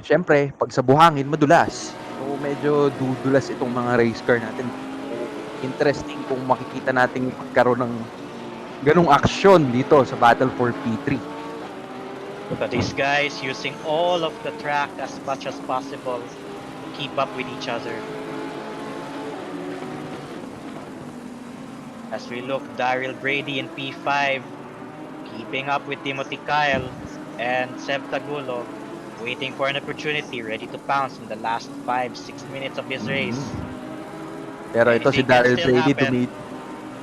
Siyempre, pag sa buhangin, madulas. So medyo dudulas itong mga race car natin. Interesting kung makikita natin magkaroon ng ganung aksyon dito sa Battle for P3. But these guys using all of the track as much as possible to keep up with each other. As we look, Daryl Brady in P5 keeping up with Timothy Kyle and Seb Tagulo waiting for an opportunity, ready to pounce in the last 5-6 minutes of this race. Pero ito si Anything can Daryl still Brady, happen.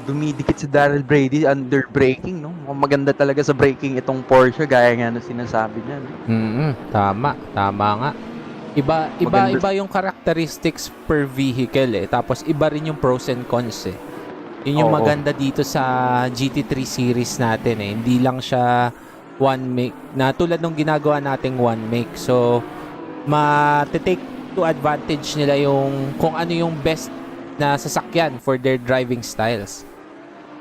dumidikit si Daryl Brady under braking, no? Mukhang maganda talaga sa braking itong Porsche, gaya nga na sinasabi niya. No? Tama nga. Iba yung characteristics per vehicle eh. Tapos iba rin yung pros and cons eh. Yun yung Oo. maganda dito sa GT3 series natin eh. Hindi lang siya one make na tulad nung ginagawa nating one make. So ma-take to advantage nila yung kung ano yung best na sasakyan for their driving styles.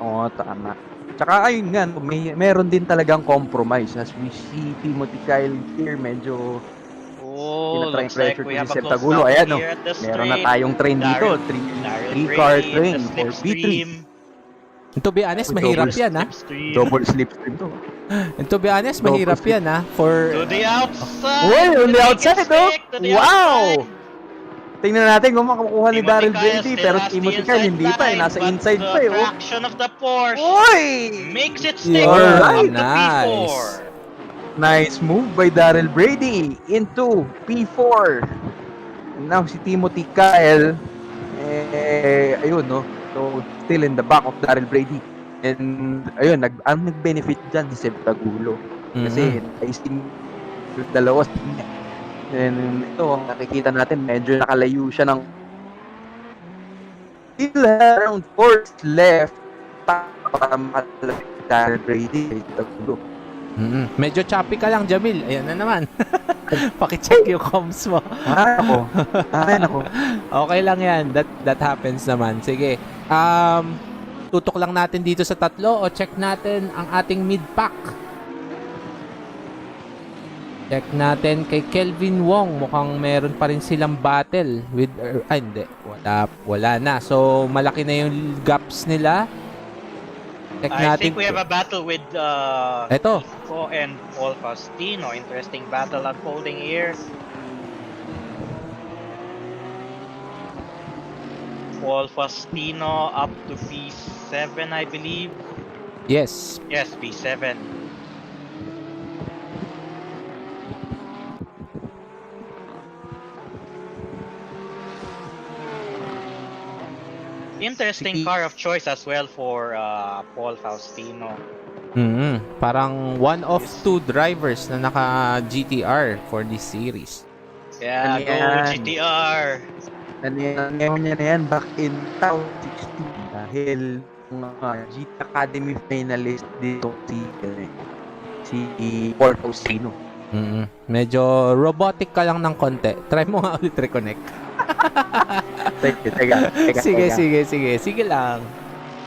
Oo, tama. Tsaka ayun nga, meron din talagang compromise. As we see Timothy Kyle here, medyo Oh, tinatry looks like pressure we to have si a Seb close Tagulo. battle Ayan, no? here at the Meron na straight. tayong train dito. Daryl 3-car Brady in train the for B3. slipstream. And to be honest, Double mahirap yan ha. Slipstream. Double slipstream to. And to be honest, mahirap Double yan ha. For To the outside. Uy, on the Make it outside, oh! stick to the Wow! outside. Tingnan natin kung makukuha ni Timothy Daryl Kyle Brady, still pero has the Timothy Kyle inside hindi pa eh. line, Nasa but inside the pa eh. Oh. traction of the Porsche Uy! makes it stick Yun, up to nice. P4. Nice move by Daryl Brady into P4. And now si Timothy Kyle, ayun no, so still in the back of Daryl Brady. And ayun, ang nag-benefit dyan si Seb Tagulo. Kasi naising yung dalawa. And ito, nakikita natin, medyo nakalayo siya ng still around 4 left para makalapit si Daryl Brady kay Tagulo. Medyo choppy ka lang, Jamil. Ayan na naman. Paki-check yung comms mo. Ako. Okay lang yan. That happens naman. Sige. Tutok lang natin dito sa tatlo o check natin ang ating mid-pack. Check natin kay Kelvin Wong. Mukhang meron pa rin silang battle with... hindi. Wala na. So, malaki na yung gaps nila. Check I natin. think we have a battle with Eto. Kiko and Paul Faustino. Interesting battle unfolding here. Paul Faustino up to P7, I believe. Yes. Yes, P7. Interesting car of choice as well for Paul Faustino. Parang one of two drivers na naka GTR for this series. Yeah, Ano go with yan? GTR. Ngayon niya na yan back in 2016 dahil GT Academy finalist dito si Paul Faustino. Medyo robotic ka lang ng konti. Try mo nga ulit reconnect. Teka. Sige lang.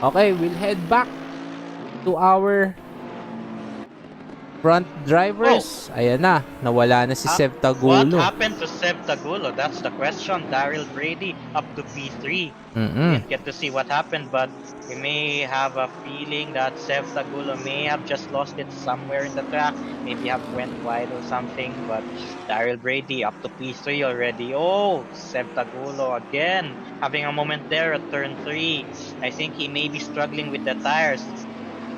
Okay, we'll head back to our front drivers. Ayan na, nawala na si Sev What Tagulo. happened to Seb Tagulo? That's the question. Daryl Brady up to P3. Didn't get to see what happened, but we may have a feeling that Seb Tagulo may have just lost it somewhere in the track. Maybe have went wide or something, but Daryl Brady up to P3 already. Oh, Seb Tagulo again having a moment there at turn 3. I think he may be struggling with the tires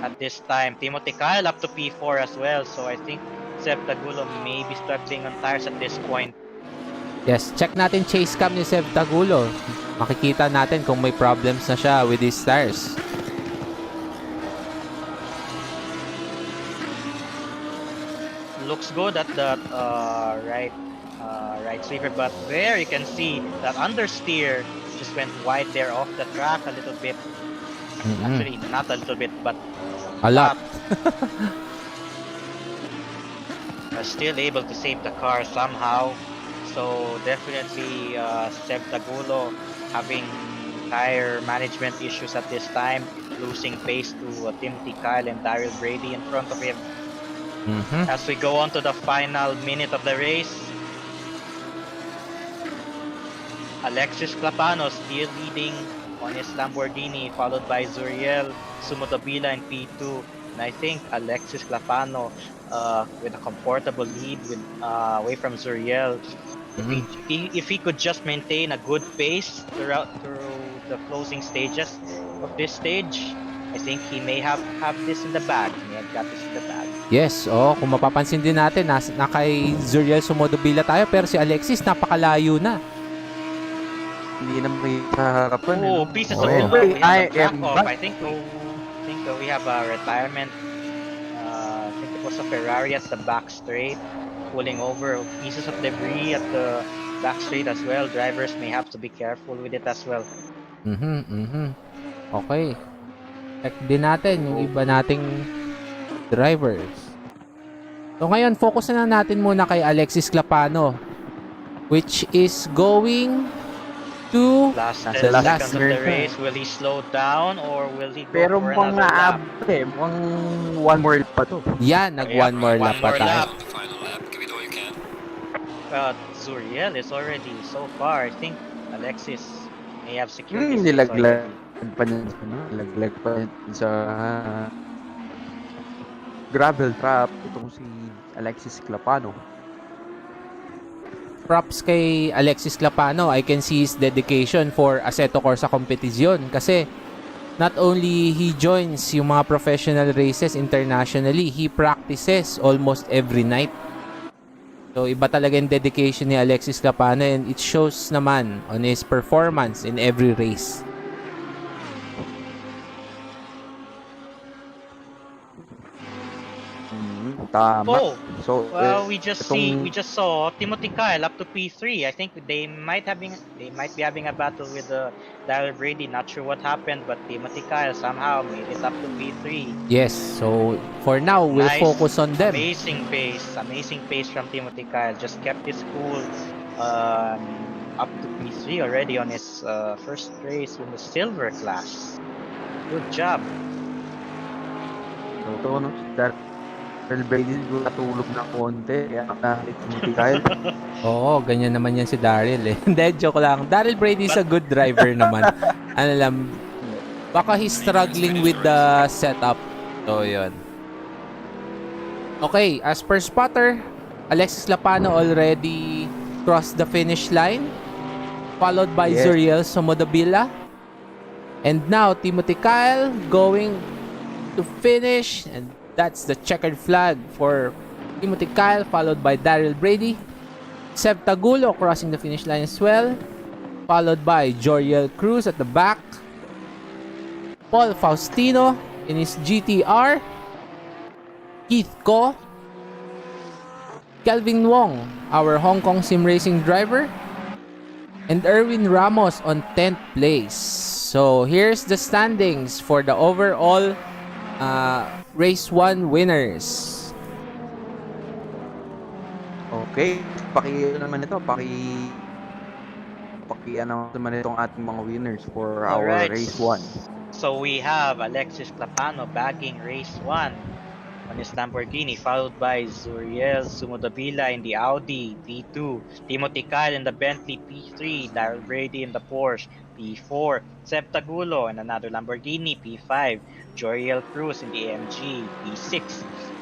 at this time. Timothy Kyle up to P4 as well, so I think Seb Tagulo may be struggling on tires at this point. Yes, check natin chase cam ni Sev Tagulo. Makikita natin kung may problems na siya with his tires. Looks good at that right sweeper, but there you can see that understeer just went wide there off the track a little bit. Actually, not a little bit, but A lot. still able to save the car somehow. So definitely Seb Tagulo having tire management issues at this time, losing pace to Timothy Kyle and Daryl Brady in front of him. As we go on to the final minute of the race, Alexis Clapano still leading on his Lamborghini, followed by Zuriel Sumodabila in P2. And I think Alexis Clapano with a comfortable lead with away from Zuriel. If he could just maintain a good pace through the closing stages of this stage, I think he may have this in the bag. He may have got this in the bag. Yes, kung mapapansin din natin, na kay Zuriel Sumodobila tayo, pero si Alexis napakalayo na. Hindi na may harapan. Oh, pieces of Anyway, we have a I track am off. back. I think we have a retirement. I think it was a Ferrari at the back straight, pulling over pieces of debris at the back straight as well. Drivers may have to be careful with it as well. Okay. Check din natin yung iba nating drivers. So ngayon, focus na natin muna kay Alexis Clapano, which is going to Last 10 Nasa last seconds of the turn. race, will he slow down or will he go Pero for mukhang another lap? naabot mukhang one more lap pa to. yan, nag one more lap pa tayo. Zuriel is already so far. I think Alexis may have secured his race Nilaglag already. pa niya nilaglag pa niya sa gravel trap itong si Alexis Clapano. Props kay Alexis Clapano. I can see his dedication for Assetto Corsa competition kasi not only he joins yung mga professional races internationally, he practices almost every night. So iba talaga yung dedication ni Alexis Clapano and it shows naman on his performance in every race. Tama. Oh, So well, we just saw Timothy Kyle up to P3. I think they might be having a battle with Daryl Brady. Not sure what happened, but Timothy Kyle somehow made it up to P3. Yes, so for now we'll Nice, focus on them. Amazing pace from Timothy Kyle. Just kept his cool. Up to P3 already on his first race in the silver class. Good job. ito no, Daryl Brady natulog ng konti kaya Timothy Kyle. Oo, ganyan naman yan si Daryl eh. Hindi, joke lang. Daryl Brady is a good driver naman. Ano lang, baka he's struggling with the setup. So, yun. Okay, as per spotter, Alexis Clapano already crossed the finish line, followed by Yes. Zuriel Somodabila. And now, Timothy Kyle going to finish, and that's the checkered flag for Timothy Kyle, followed by Daryl Brady. Sev Tagulo crossing the finish line as well, followed by Joriel Cruz at the back. Paul Faustino in his GTR. Keith Ko, Kelvin Wong, our Hong Kong sim racing driver. And Erwin Ramos on 10th place. So here's the standings for the overall race 1 winners. Okay, naman ito, paki-announce naman itong ating mga winners for our Alright. race 1. So we have Alexis Clapano bagging race 1 on his Lamborghini, followed by Zuriel Sumodabila in the Audi P2, Timothy Kyle in the Bentley P3, Daryl Brady in the Porsche P4, Seb Tagulo in another Lamborghini P5, Joriel Cruz in the AMG P6,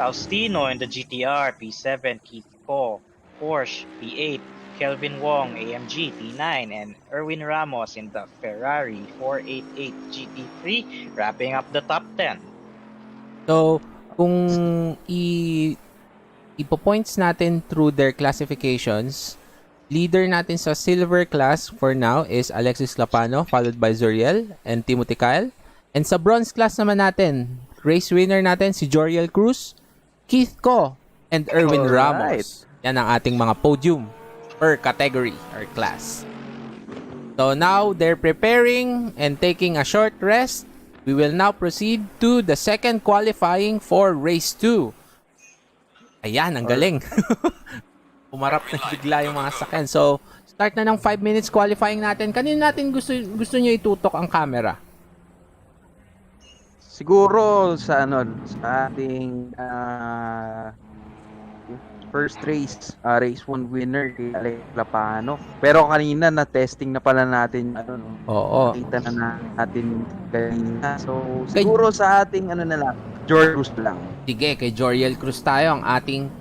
Faustino in the GTR P7, Keith Ko Porsche P8, Kelvin Wong AMG P9, and Erwin Ramos in the Ferrari 488 GT3, wrapping up the top 10. So, kung ipo-points natin through their classifications, leader natin sa silver class for now is Alexis Lapano, followed by Zuriel and Timothy Kyle. And sa bronze class naman natin, race winner natin si Joriel Cruz, Keith Ko, and Erwin Ramos. Yan ang ating mga podium per category or class. So now they're preparing and taking a short rest. We will now proceed to the second qualifying for race 2. Ayan, ang galing. Pumarap na bigla yung mga sakyan. So, start na ng 5 minutes qualifying natin. Kanino natin gusto nyo itutok ang camera? Siguro sa ating first race, race 1 winner kay Alex Lapano. Pero kanina na testing na pala natin Oo. kita na natin kanina. So siguro sa ating na lang, George Cruz lang. Sige, kay Joriel Cruz tayo, ang ating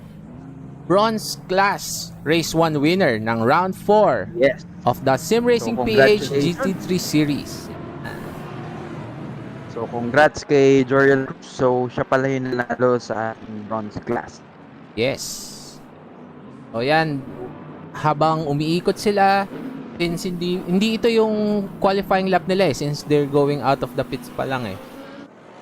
bronze class race 1 winner ng round 4 Yes. of the Sim Racing So, PH congratulations. GT3 series. So congrats kay Joriel Cruz. So siya pala yung nanalo sa ating bronze class. Yes. So yan, habang umiikot sila, since hindi ito yung qualifying lap nila since they're going out of the pits pa lang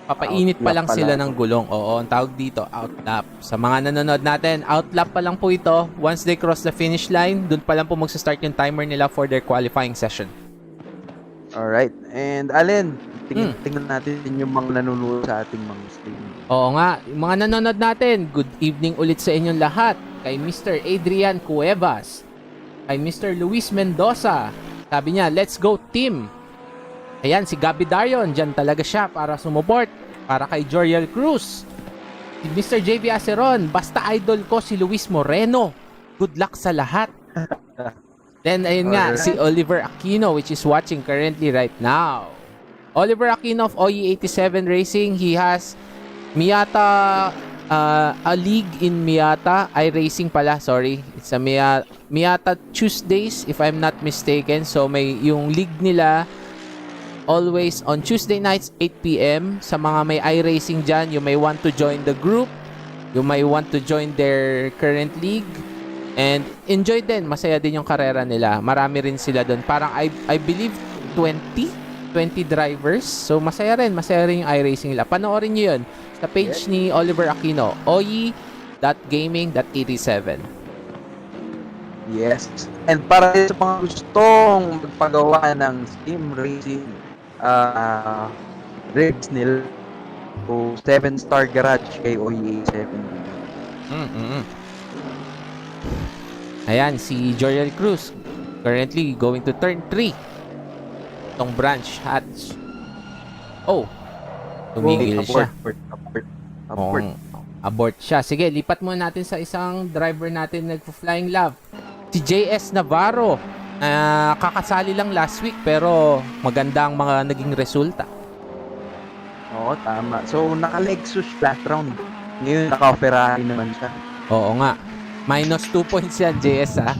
Papainit pa lang sila ng gulong. Oo, ang tawag dito, outlap. Sa mga nanonood natin, outlap pa lang po ito. Once they cross the finish line, dun pa lang po magsa-start yung timer nila for their qualifying session. Alright. And Allen, tingnan natin yung mga nanonood sa ating mga stream. Oo nga, yung mga nanonood natin, good evening ulit sa inyong lahat. Kay Mr. Adrian Cuevas, kay Mr. Luis Mendoza. Sabi niya, let's go team. Ayan, si Gabi Darion, dyan talaga siya para sumuport. Para kay Joriel Cruz. Si Mr. JV Aceron, basta idol ko si Luis Moreno. Good luck sa lahat. Then, ayun nga, si Oliver Aquino, which is watching currently right now. Oliver Aquino of OE87 Racing, he has Miata, a league in Miata, iRacing pala, sorry. It's a Miata Tuesdays, if I'm not mistaken. So, may yung league nila, always on Tuesday nights, 8 p.m. Sa mga may iRacing dyan, you may want to join the group. You may want to join their current league. And enjoy din, masaya din yung karera nila. Marami rin sila doon. Parang I believe 20 drivers. So masaya rin yung iRacing nila. Panoorin nyo yun sa page ni Oliver Aquino, oye.gaming.87. Yes. And para sa mga gustong magpagawa ng Steam Racing rigs nila, so 7-star garage kay OE7. Ayan, si Joriel Cruz currently going to turn 3 itong branch hatch. Oh, tumigil siya. Abort. Abort siya. Sige, lipat muna natin sa isang driver natin nagpo-flying lap. Si JS Navarro. Kakasali lang last week pero maganda ang mga naging resulta. Oo, tama. So, naka-Lexus last round. Ngayon, naka-Ferrari naman siya. Oo nga. Minus 2 points yan, JS ha.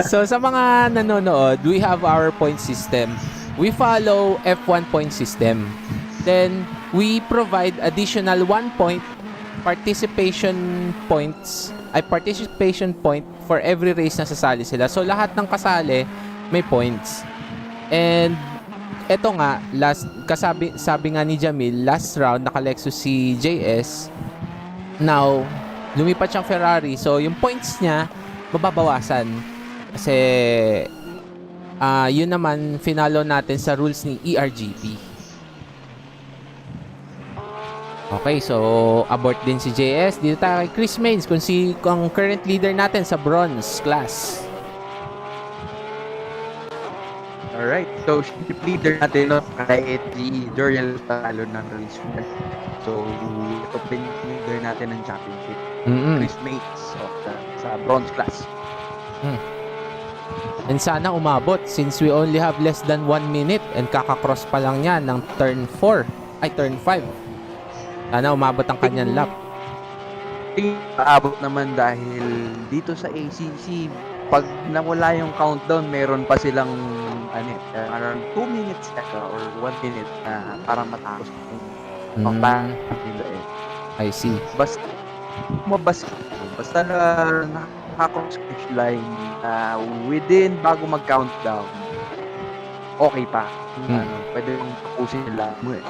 So, sa mga nanonood, we have our point system. We follow F1 point system. Then, we provide additional 1 point participation point for every race na sasali sila. So, lahat ng kasali may points. And, eto nga, sabi nga ni Jamil, last round, naka-Lexus si JS. Now, lumipat siyang Ferrari. So, yung points niya, mababawasan. Kasi, yun naman, finalo natin sa rules ni ERGP. Okay, so, abort din si JS. Dito tayo kay Chris Mains, kung current leader natin sa bronze class. Alright, so ship leader natin no, kahit si Joriel talo ng race 1. So, ito pa yung leader natin ng championship. Chris Mates sa bronze class. And sana umabot since we only have less than 1 minute and kakakross pa lang niya ng turn 4, ay turn 5. Sana umabot ang kanyang lap. Aabot naman dahil dito sa ACC, pag nawala yung countdown, meron pa silang around 2 minutes or 1 minute na para matapos yung nila eh. I see. Basta na nakaka-cross line within bago mag-countdown, okay pa. Pwede yung tapusin nila mo eh.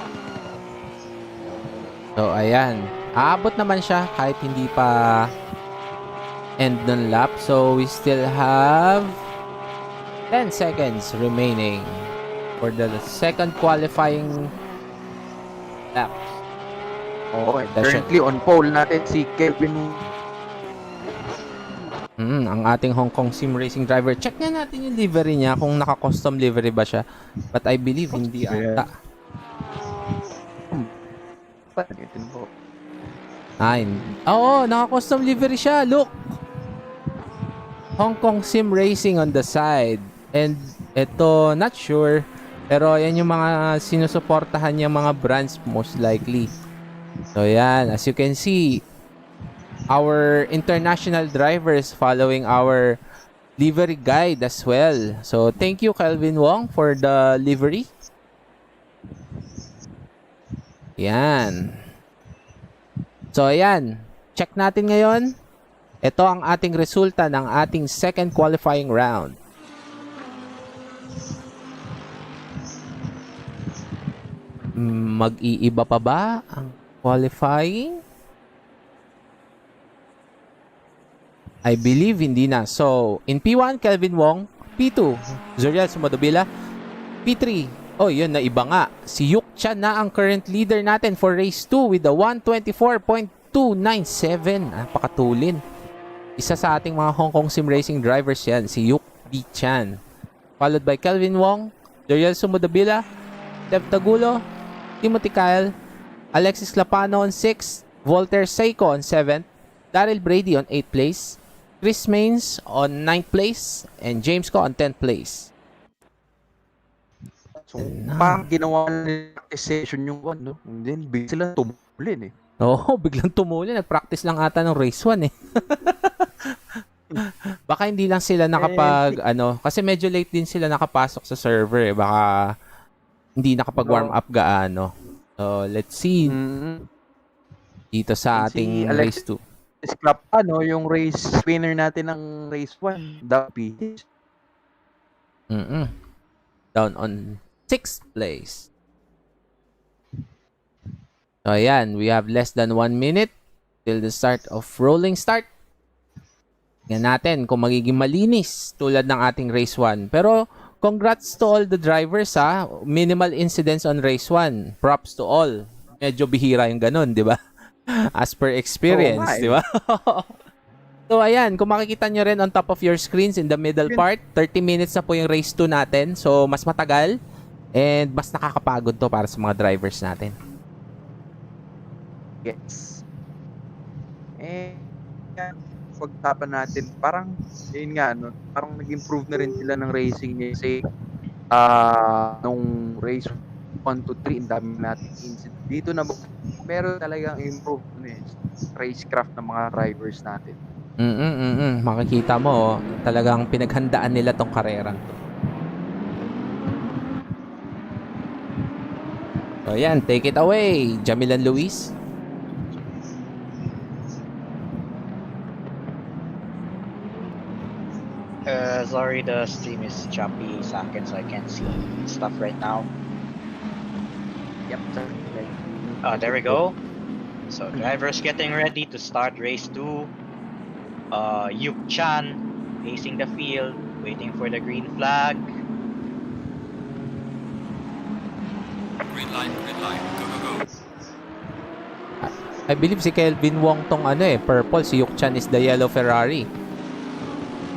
So, ayan. Aabot naman siya kahit hindi pa end ng lap. So, we still have 10 seconds remaining for the second qualifying lap. Okay, currently on pole natin si Kelvin. Ang ating Hong Kong sim racing driver. Check nga natin yung livery niya kung naka-custom livery ba siya. But I believe hindi ata. Oo, naka-custom livery siya. Look! Hong Kong sim racing on the side. And ito, not sure. Pero yan yung mga sinusuportahan niya mga brands most likely. So yan, as you can see, our international drivers following our livery guide as well. So thank you Calvin Wong for the livery. Yan. So ayan, check natin ngayon. Ito ang ating resulta ng ating second qualifying round. Mag-iiba pa ba ang qualifying? I believe hindi na. So, in P1, Kelvin Wong. P2, Zuriel Sumadobila. P3, oh yun, na iba nga. Si Yuk Chan na ang current leader natin for race 2 with the 124.297. Napakatulin. Isa sa ating mga Hong Kong sim racing drivers yan, si Yuk B. Chan. Followed by Kelvin Wong, Zuriel Sumadobila, Dev Tagulo, Timothy Kyle, Alexis Clapano on 6th, Voltaire Seiko on 7th, Daryl Brady on 8th place, Chris Mains on 9th place, and James Ko on 10th place. So, parang ginawa nila session yung one, no? And then, bigla sila tumulin eh. Oo, biglang tumuli. Nag-practice lang ata ng race 1 eh. Baka hindi lang sila nakapag, kasi medyo late din sila nakapasok sa server eh. Baka hindi nakapag-warm up gaano. So, let's see. Dito sa ating race 2. Scrap yung race winner natin ng race 1. Dapi. Down on 6th place. So, ayan. We have less than 1 minute till the start of rolling start. Tingnan natin kung magiging malinis tulad ng ating race 1. Pero, congrats to all the drivers ha. Minimal incidents on race 1. Props to all. Medyo bihira yung ganun, di ba? As per experience, di ba? So, ayan. Kung makikita nyo rin on top of your screens in the middle part, 30 minutes na po yung race 2 natin. So, mas matagal and mas nakakapagod to para sa mga drivers natin. Yes. Pagtapan natin, parang, yun nga, parang nag-improve na rin sila ng racing niya. Kasi, nung race 1 to 3, ang dami natin incident. Dito na, meron talagang improve racecraft ng mga drivers natin. Makikita mo, talagang pinaghandaan nila tong karerang to. So, yan, take it away, Jamilan Luis. Sorry, the stream is choppy sa akin, so I can't see stuff right now. Yep. There we go. So drivers getting ready to start race 2. Yuk Chan pacing the field, waiting for the green flag. Green line, go, go, go. I believe si Kelvin Wong tong ano purple. Si Yukchan is the yellow Ferrari.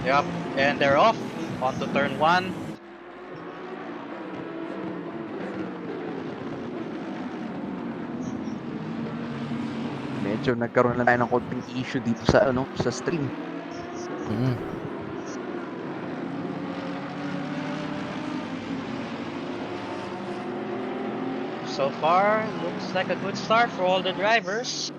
Yep, and they're off onto turn 1. Medyo nagkaroon lang tayo ng konting issue dito sa sa stream. Mm. So far, looks like a good start for all the drivers.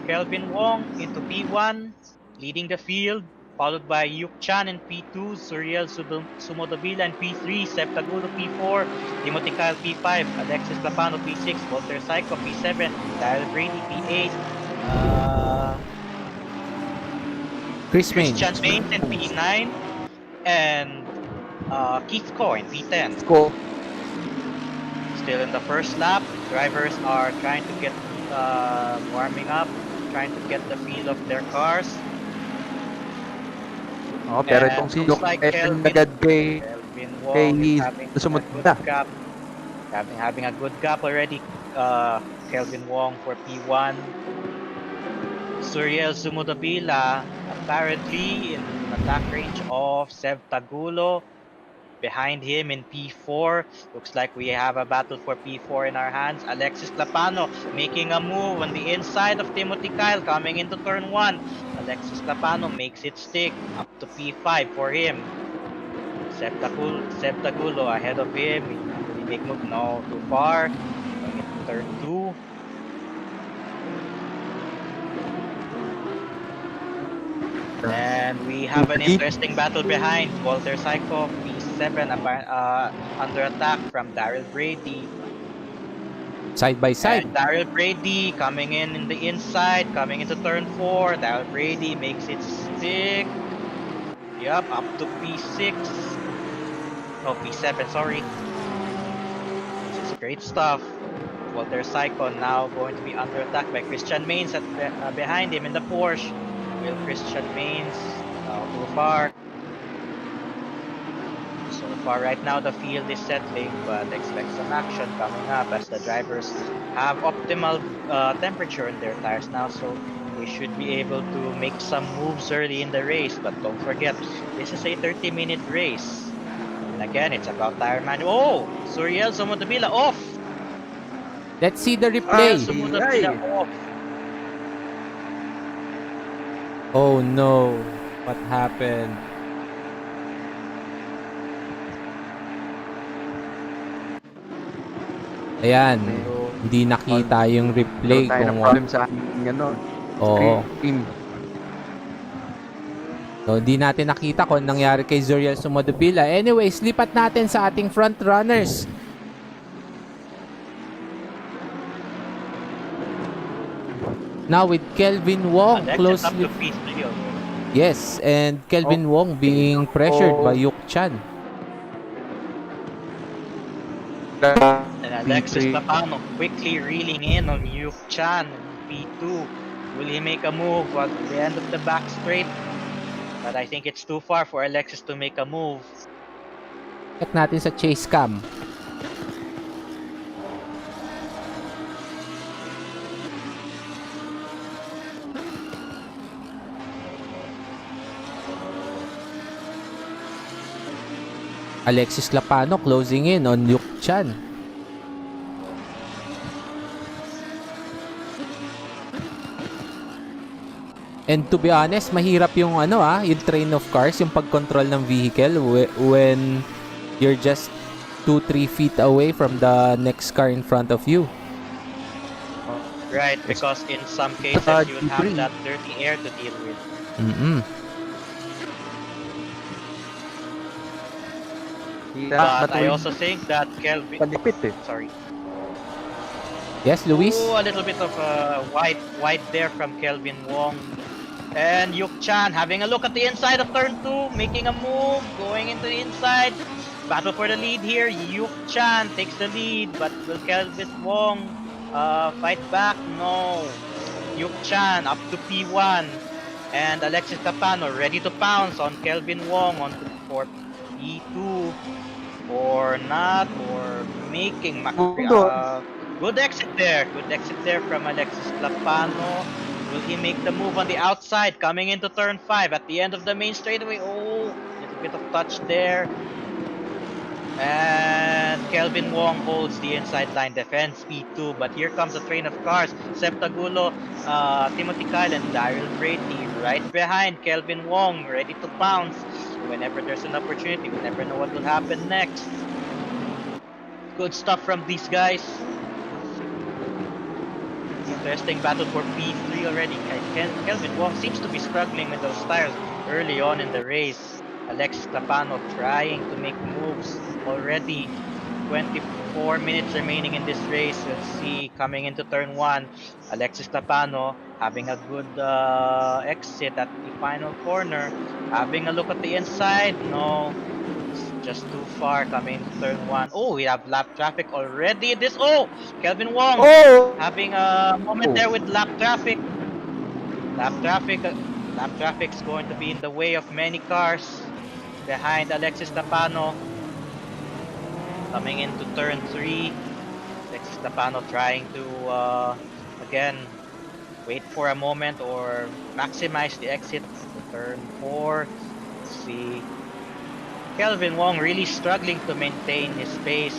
Kelvin Wong into P1, leading the field, followed by Yuk Chan in P2, Suriel Sumodobila in P3, Sep Tagulo P4, Timothy Kyle P5, Alexis Lapano P6, Walter Psycho P7, Daryl Brady P8, Chris Main. Christian Mains in P9, and Keith Ko in P10. Go. Still in the first lap, drivers are trying to get warming up, trying to get the feel of their cars. Oh, pero And itong si looks Luke like Kelvin agad kay Kelvin kay Wong is having a sumunod good na. gap. Having a good gap already. Kelvin Wong for P1. Suriel Sumudabila apparently in attack range of Sev Tagulo. Behind him in P4, looks like we have a battle for P4 in our hands. Alexis Lapano making a move on the inside of Timothy Kyle coming into turn 1. Alexis Lapano makes it stick up to P5 for him. Seb Tagulo ahead of him. Will he make move? No, too far. Going into turn 2. And we have an interesting battle behind. Walter Psycho, P7 under attack from Daryl Brady. Side by side. And Daryl Brady coming in the inside, coming into turn 4. Daryl Brady makes it stick. Yup, up to P6. Oh, P7, sorry. This is great stuff. Walter Psycho now going to be under attack by Christian Mains behind him in the Porsche. Will Christian Mains too far. So far right now the field is settling, but expect some action coming up as the drivers have optimal temperature in their tires now, so they should be able to make some moves early in the race. But don't forget, this is a 30-minute race. And again, it's about tire management. Oh! Suriel Sumudabila off! Let's see the replay. Sumudabila off. Oh no. What happened? Ayan. Hindi nakita yung replay tayo ng kung problem sa ating Oo. stream. So, hindi natin nakita kung nangyari kay Zuriel Sumodobila. Anyways, lipat natin sa ating front runners. Now with Kelvin Wong Alexis up closely. to P3 already. Yes, and Kelvin Wong being pressured by Yuk Chan. And Alexis Lapano quickly reeling in on Yuk Chan in P2. Will he make a move at the end of the back straight? But I think it's too far for Alexis to make a move. Check natin sa chase cam. Alexis Lapano closing in on Yuk Chan. And to be honest, mahirap yung yung train of cars, yung pag-control ng vehicle when you're just 2-3 feet away from the next car in front of you. Right, because in some cases you would have that dirty air to deal with. But I also think that Kelvin... Palipit Sorry. Yes, Luis? Ooh, a little bit of white there from Kelvin Wong. And Yuk Chan having a look at the inside of turn 2, making a move, going into the inside. Battle for the lead here. Yuk Chan takes the lead, but will Kelvin Wong Fight back? No. Yuk-chan up to P1. And Alexis Capano ready to pounce on Kelvin Wong for P2. Or not, or making Doon. good exit there. Good exit there from Alexis Clapano. Will he make the move on the outside coming into turn 5 at the end of the main straightaway? Oh, little bit of touch there. And Kelvin Wong holds the inside line defense P2, but here comes a train of cars. Septagulo, Timothy Kyle, and Daryl Brady right behind Kelvin Wong, ready to pounce. Whenever there's an opportunity, we never know what will happen next. Good stuff from these guys. Interesting battle for P3 already. Kelvin Wong seems to be struggling with those tires early on in the race. Alexis Clapano trying to make moves already. 24 minutes remaining in this race. We'll see coming into turn 1. Alexis Clapano having a good exit at the final corner. Having a look at the inside. No. Just too far coming to turn 1. Oh, we have lap traffic already. Kelvin Wong Oh! having a moment there with lap traffic. Lap traffic's going to be in the way of many cars behind Alexis Tapano. Coming into turn 3. Alexis Tapano trying to again wait for a moment or maximize the exit to turn 4. Let's see. Kelvin Wong really struggling to maintain his pace.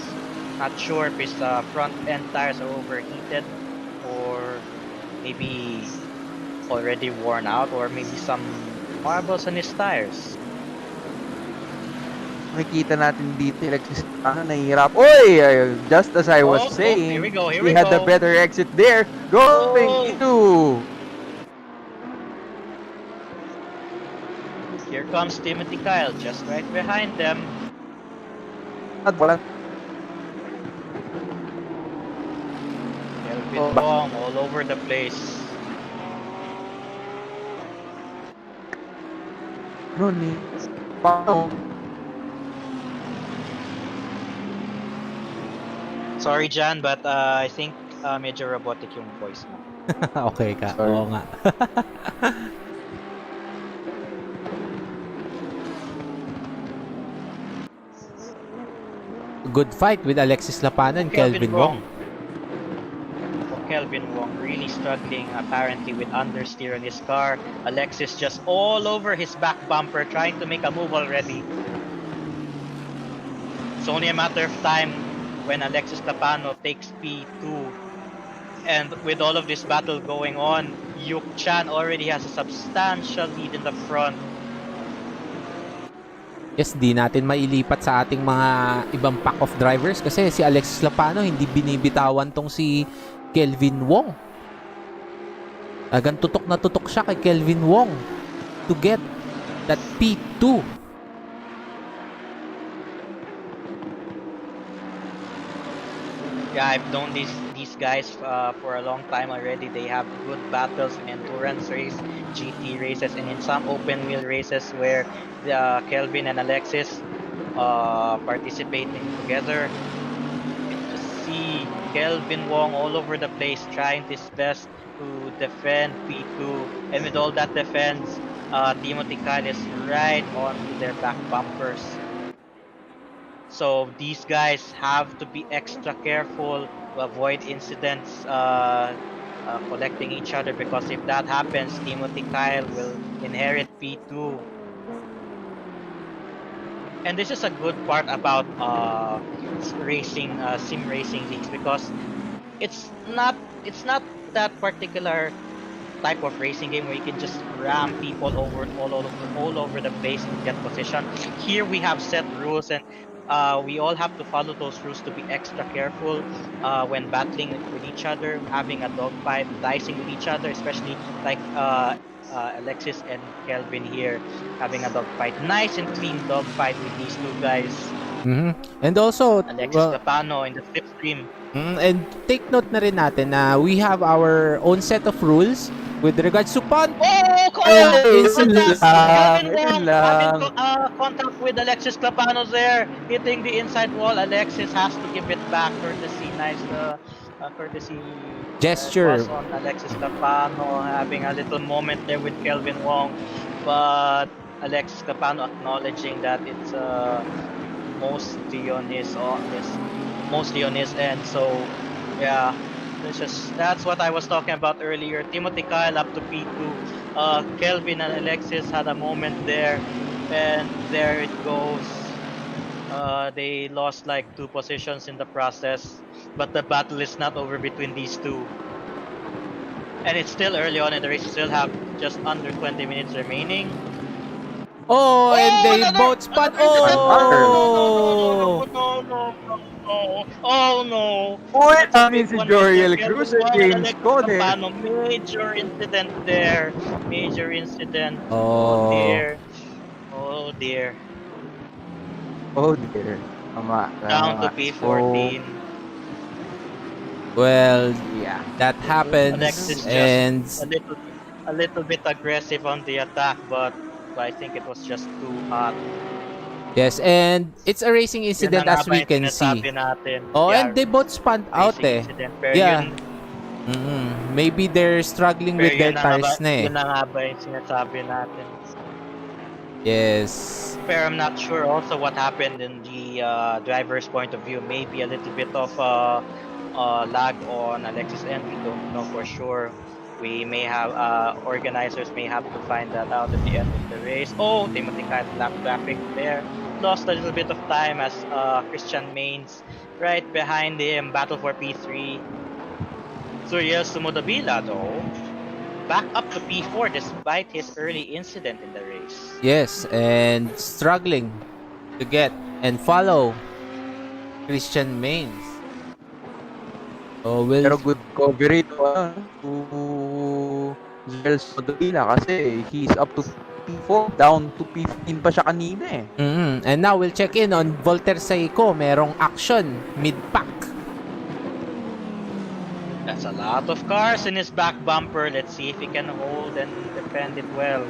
Not sure if his front end tires are overheated or maybe already worn out or maybe some marbles on his tires. Makikita natin dito Alexis Capano nahihirap. Oy! Just as I was saying, here we go. he had the better exit there. Going into... Here comes Timothy Kyle just right behind them. At walang... Kelvin Wong all over the place. Ano ni... Paano? Sorry Jan, but I think medyo robotic yung voice mo. Okay ka. Sorry. Oo nga. Good fight with Alexis Lapana and Kelvin Wong. Kelvin Wong really struggling apparently with understeer on his car. Alexis just all over his back bumper trying to make a move already. It's only a matter of time when Alexis Tapano takes P2. And with all of this battle going on, Yuk-chan already has a substantial lead in the front. Yes, di natin mailipat sa ating mga ibang pack of drivers kasi si Alexis Lapano hindi binibitawan tong si Kelvin Wong. Agan tutok na tutok siya kay Kelvin Wong to get that P2. Yeah, I've known these guys for a long time already. They have good battles in endurance race, GT races, and in some open wheel races where Kelvin and Alexis participating together. Just see Kelvin Wong all over the place trying his best to defend P2, and with all that defense, Timothy Kyle is right on their back bumpers. So these guys have to be extra careful to avoid incidents collecting each other, because if that happens, Timothy Kyle will inherit P2. And this is a good part about racing, sim racing leagues, because it's not that particular type of racing game where you can just ram people all over the place to get position. Here we have set rules, and we all have to follow those rules to be extra careful when battling with each other, having a dogfight, dicing with each other, especially like Alexis and Kelvin here having a dogfight. Nice and clean dogfight with these two guys. And also, Alexis Capano in the slipstream. And take note na rin natin na we have our own set of rules with regards to Kelvin Wong having contact with Alexis Clapanos there, hitting the inside wall. Alexis has to give it back courtesy. Nice courtesy Gesture. was on Alexis Capano having a little moment there with Kelvin Wong, but Alexis Capano acknowledging that it's mostly on his end. So yeah, that's what I was talking about earlier. Timothy Kyle up to P2. Kelvin and Alexis had a moment there, and there it goes. They lost like 2 positions in the process, but the battle is not over between these two. And it's still early on in the race. You still have just under 20 minutes remaining. Oh, and Oh, they both spun. another incident! Another. Oh! No! Oh no! Uy, That's a namin big si one right there. Joriel Kelvin Cruz and Wong and James Alexis Conner. Capano. Major incident there. Major incident. Oh Oh. dear. Oh dear. Oh dear. Tama, Down to tama. So, P14. Well, yeah. that happens Alexis just and a little bit aggressive on the attack, but I think it was just too hot. yes, and it's a racing Yun na incident nga as ba we yung can see. sinasabi natin? Oh, and Yeah, they both spun out racing eh. incident. Pero Yeah. yun, Maybe they're struggling with their tires na eh. yun na nga ba yung sinasabi natin? Yes. Pero I'm not sure also what happened in the driver's point of view. Maybe a little bit of lag on Alexis end. We don't know for sure. We may have organizers may have to find that out at the end of the race. Oh, Timothy Kyle lap traffic there. Lost a little bit of time as Christian Mains right behind him. Battle for P3. Suriel Sumodabila though back up to P4 despite his early incident in the race. Yes, and struggling to get and follow Christian Mains. Oh, Pero will good recovery to Joriel Sodavila kasi he's up to P4. Down to P15 pa siya kanina eh. And now we'll check in on Volter Seiko. Merong action mid-pack. That's a lot of cars in his back bumper. Let's see if he can hold and defend it well.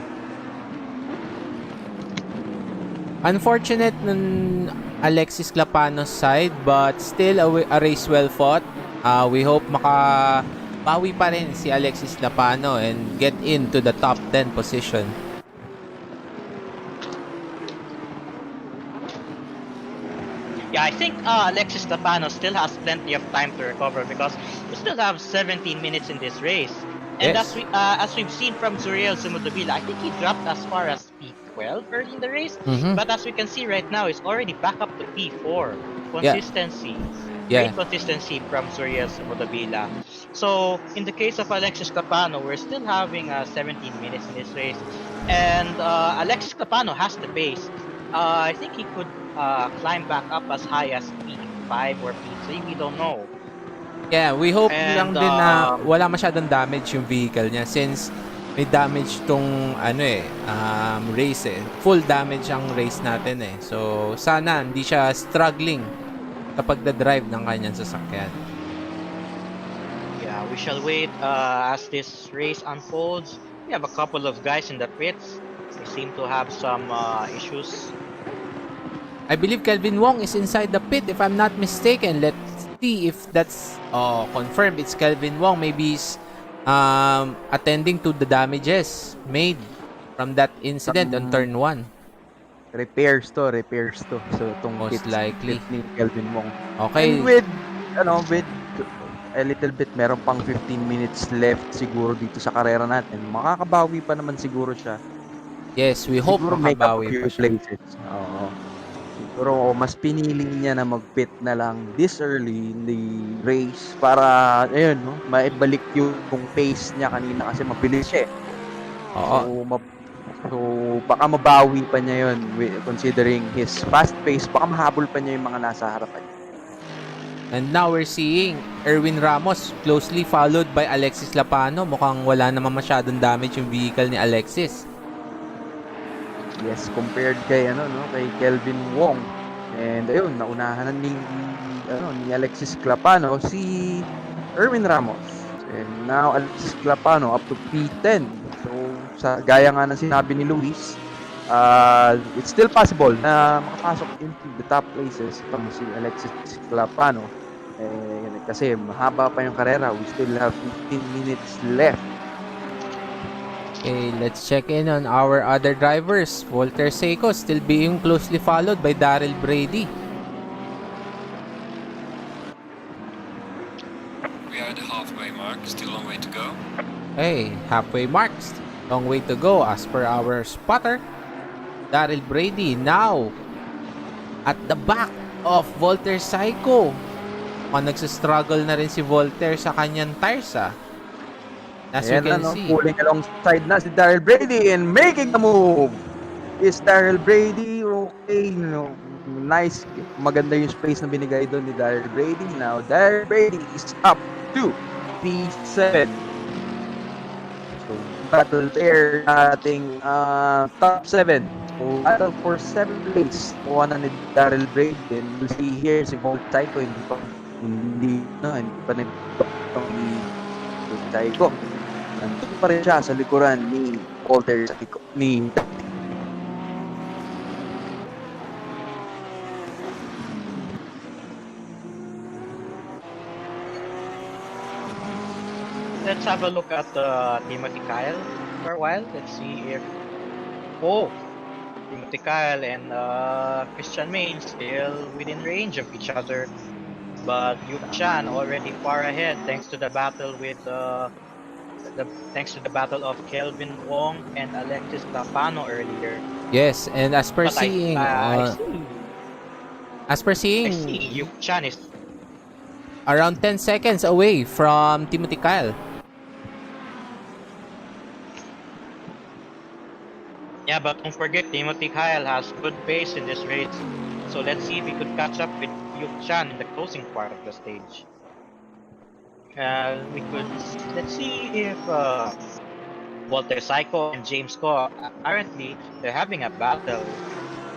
Unfortunate ng Alexis Clapano's side, but still a race well fought. We hope makabawi pa rin si Alexis Clapano and get into the top 10 position. Yeah, I think Alexis Capano still has plenty of time to recover because we still have 17 minutes in this race. And Yes. as we've seen from Zuriel Sumudavila, I think he dropped as far as P12 early in the race. But as we can see right now, he's already back up to P4. Consistency. Yeah. Great consistency from Zuriel Sumudavila. So, in the case of Alexis Capano, we're still having 17 minutes in this race. And Alexis Capano has the pace. I think he could climb back up as high as P5 or P3. We don't know. Yeah, we hope And, lang din na wala masyadong damage yung vehicle niya since may damage tong race eh. Full damage ang race natin eh. So, sana hindi siya struggling kapag the-drive ng kanyang sasakyan. Yeah, we shall wait as this race unfolds. We have a couple of guys in the pits. They seem to have some issues. I believe Kelvin Wong is inside the pit if I'm not mistaken. Let's see if that's confirmed. It's Kelvin Wong. Maybe he's attending to the damages made from that incident on turn 1. Repairs to. So, itong Most pit likely. ni Kelvin Wong. Okay. And with a little bit, meron pang 15 minutes left siguro dito sa karera natin. Makakabawi pa naman siguro siya. Yes, we hope Siguro make up a makabawi few pa siya. places. Oo. Siguro mas pinili niya na mag-pit na lang this early in the race para, ayun, no, maibalik yung pace niya kanina kasi mabilis siya eh. Oo. So, baka mabawi pa niya yun considering his fast pace, baka mahabol pa niya yung mga nasa harapan niya. And now we're seeing Erwin Ramos closely followed by Alexis Lapano. Mukhang wala naman masyadong damage yung vehicle ni Alexis. Yes, compared kay kay Kelvin Wong. And ayun, naunahan ni Alexis Clapano si Erwin Ramos. And now Alexis Clapano up to P10. So gaya nga ng sinabi ni Luis, it's still possible na makapasok into the top places itong si Alexis Clapano. Kasi mahaba pa yung karera. We still have 15 minutes left. Okay, let's check in on our other drivers. Walter Seiko still being closely followed by Daryl Brady. We are at the halfway mark. Still a long way to go. Hey, halfway marks. Long way to go as per our spotter. Daryl Brady now at the back of Walter Seiko. Nagsistruggle na rin si Walter sa kanyang tires As we Ayan can na, no? see. Pulling alongside na si Daryl Brady and making the move. Is Daryl Brady okay? No, nice. Maganda yung space na binigay doon ni Daryl Brady. Now, Daryl Brady is up to P7. So, battle there ating top 7. So, battle for 7 place. Kuha na ni Daryl Brady. And we'll see here si Volt Psycho. Hindi pa nag-talk ni Psycho. Nandun pa rin siya sa likuran ni Walter Psycho. Let's have a look at Timothy Kyle for a while. Let's see if Timothy Kyle and Christian Main still within range of each other, but Yu Chan already far ahead thanks to the battle with thanks to the battle of Kelvin Wong and Alexis Lapano earlier. Yes, and as per But seeing, I see Yu Chan is around 10 seconds away from Timothy Kyle. Yeah, but don't forget, Timothy Kyle has good pace in this race. So let's see if we could catch up with Yuk Chan in the closing part of the stage. Let's see if Walter Psycho and James Ko, apparently they're having a battle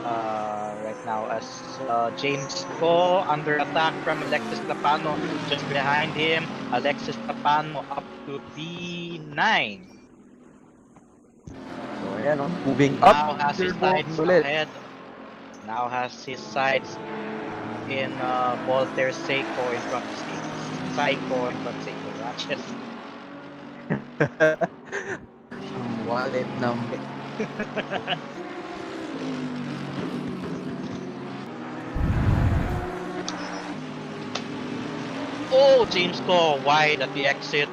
right now as James Ko under attack from Alexis Lapano. Just behind him, Alexis Lapano up to P9. So, ayan, moving Now up. has his sights ahead. Now has his sights in Walter Seiko in front of Psycho in front of Seiko Ratchet. Wallet number. Oh, James Ko wide at the exit.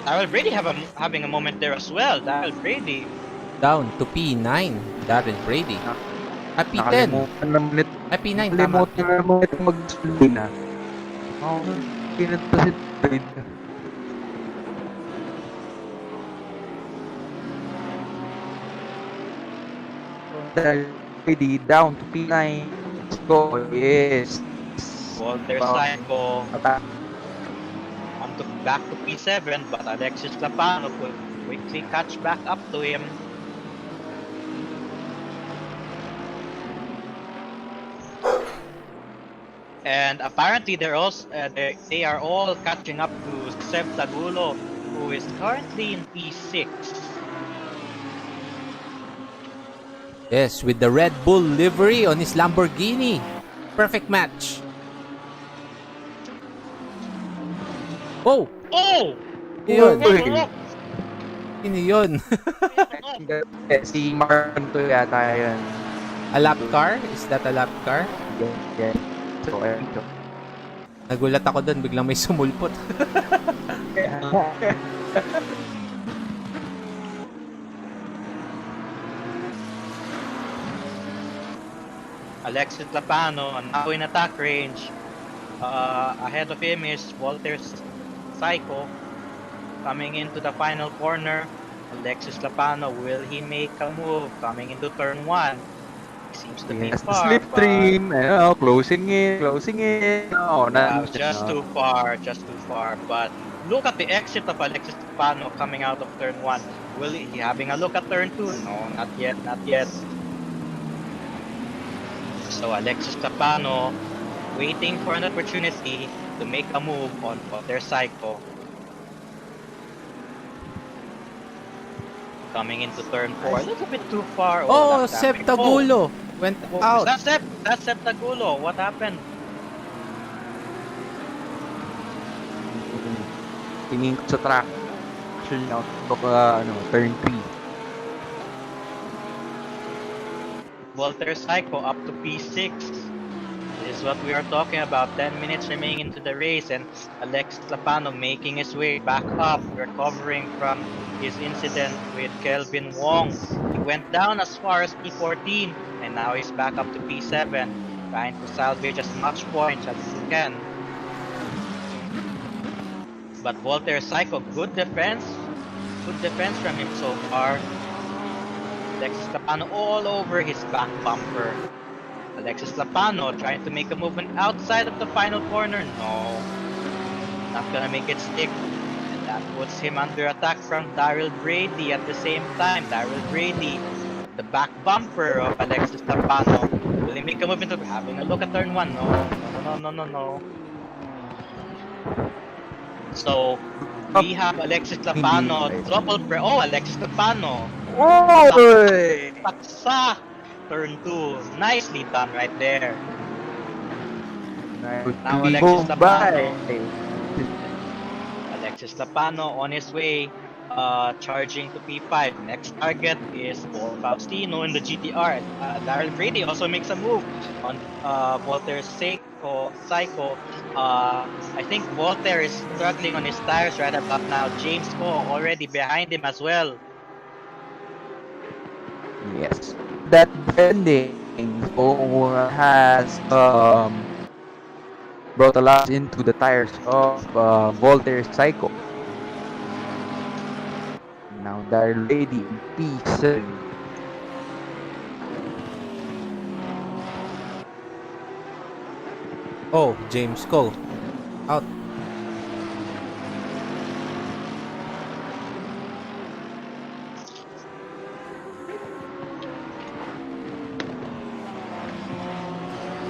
Daryl Brady having a moment there as well. Daryl Brady Down to P9. Daryl Brady. P10. Nakalimutan naman ito. P9, tama. Nakalimutan naman ito mag-sulli na. Pinata si Brady. Daryl Brady down to P9. Let's go. Yes. Walter Wow. Psycho Attack. back to P7, but Alexis Lapano could quickly catch back up to him. And apparently they are all catching up to Seb Tagulo, who is currently in P6. Yes, with the Red Bull livery on his Lamborghini. Perfect match. Oh! Oh! Yun. Uy. Sino yun? Si Martin to yata yan. A lap car? Is that a lap car? Yeah. So, ayun to. Nagulat ako doon, biglang may sumulpot. Alexis Lapano now in attack range. Ahead of him is Walter Psycho coming into the final corner. Alexis Lapano, will he make a move coming into turn 1? Seems to be Yes, the far. slipstream. Closing in. Oh, Just too far. But look at the exit of Alexis Lapano coming out of turn 1. Will he having a look at turn 2? No, not yet. So Alexis Lapano waiting for an opportunity to make a move on their Psycho. Coming into turn 4, a little bit too far. Oh, that's Seb happening. Tagulo went out. That's Seb Tagulo. What happened? tingin ko sa track. Actually, turn 3. Walter Psycho up to P6. This is what we are talking about. 10 minutes remaining into the race, and Alexis Lapano making his way back up, recovering from his incident with Kelvin Wong. He went down as far as P14, and now he's back up to P7, trying to salvage as much points as he can. But Walter Psycho, good defense from him so far. Alexis Lapano all over his back bumper. Alexis Lapano trying to make a movement outside of the final corner. No, not gonna make it stick. And that puts him under attack from Daryl Brady at the same time. Daryl Brady, the back bumper of Alexis Lapano. Will he make a movement? Having a look at turn 1. No. So, we have Alexis Lapano, Alexis Lapano. Oy! Paksa! Turn 2. Nicely done right there. Now Alexis Lapano. Alexis Lapano on his way, charging to P5. Next target is Paul Faustino in the GTR. Daryl Brady also makes a move on Walter Psycho. I think Walter is struggling on his tires right about now. James Ko already behind him as well. Yes. That bending has brought a lot into the tires of Voltaire Psycho. Now they're ready in P7. Oh, James Cole. Out.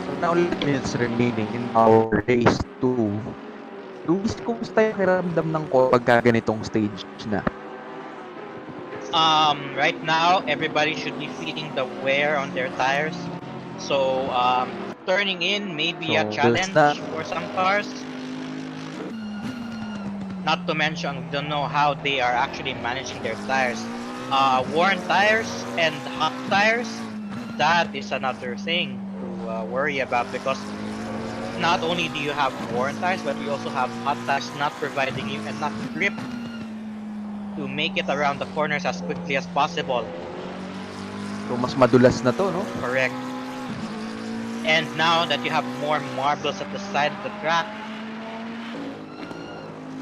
So now 11 minutes remaining in our race 2. Luis, kumusta yung kiramdam ng ko pagka ganitong stage na? Right now, everybody should be feeling the wear on their tires. So, turning in may be a challenge for some cars. Not to mention, we don't know how they are actually managing their tires. Worn tires and hot tires, that is another thing to worry about, because not only do you have worn tires, but you also have hot tires not providing you enough grip to make it around the corners as quickly as possible. So mas madulas na to, no? Correct. And now that you have more marbles at the side of the track,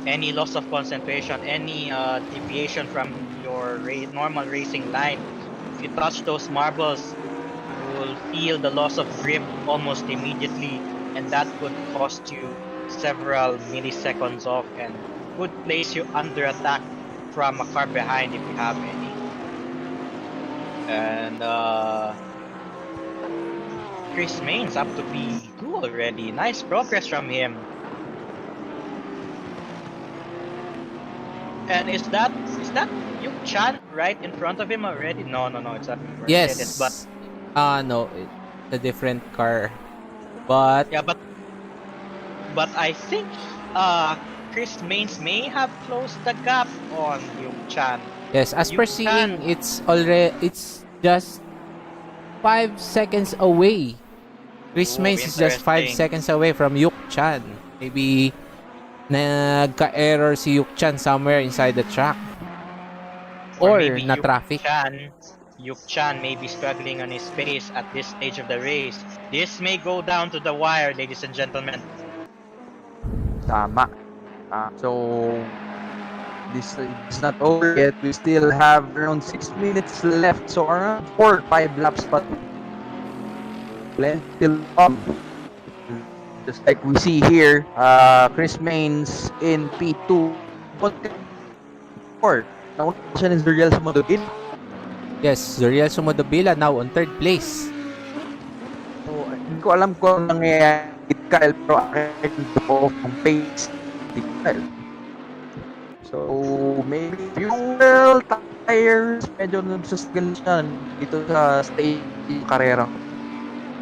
any loss of concentration, any deviation from your normal racing line, if you touch those marbles, you will feel the loss of grip almost immediately, and that could cost you several milliseconds off and could place you under attack from a car behind if you have any. And Chris Maines up to P2 already. Nice progress from him. And is that Yuk Chan right in front of him already? No, it's a Mercedes. Yes. But No, it's a different car. But yeah, but I think Chris Maines may have closed the gap on Yuk Chan. yes, as per seeing, it's just 5 seconds away. Chris Maines is just 5 interesting. seconds away from Yuk Chan. Maybe nagka-error si Yuk Chan somewhere inside the track. Or maybe na-traffic. Yuk Chan may be struggling on his pace at this stage of the race. This may go down to the wire, ladies and gentlemen. Tama. So this is not over yet. We still have around 6 minutes left. So around 4 or 5 laps pa. Still on. Just like we see here, Chris Maines in P2. But 4. Now siya ni Zuriel Sumodogin. Yes, Zuriel Sumodobila now on 3rd place. So hindi ko alam kung nangyayari kay Kyle, pero akin off ng pace ni Kyle. So maybe fuel, tires, medyo nagsusgal siya dito sa stage ng karera.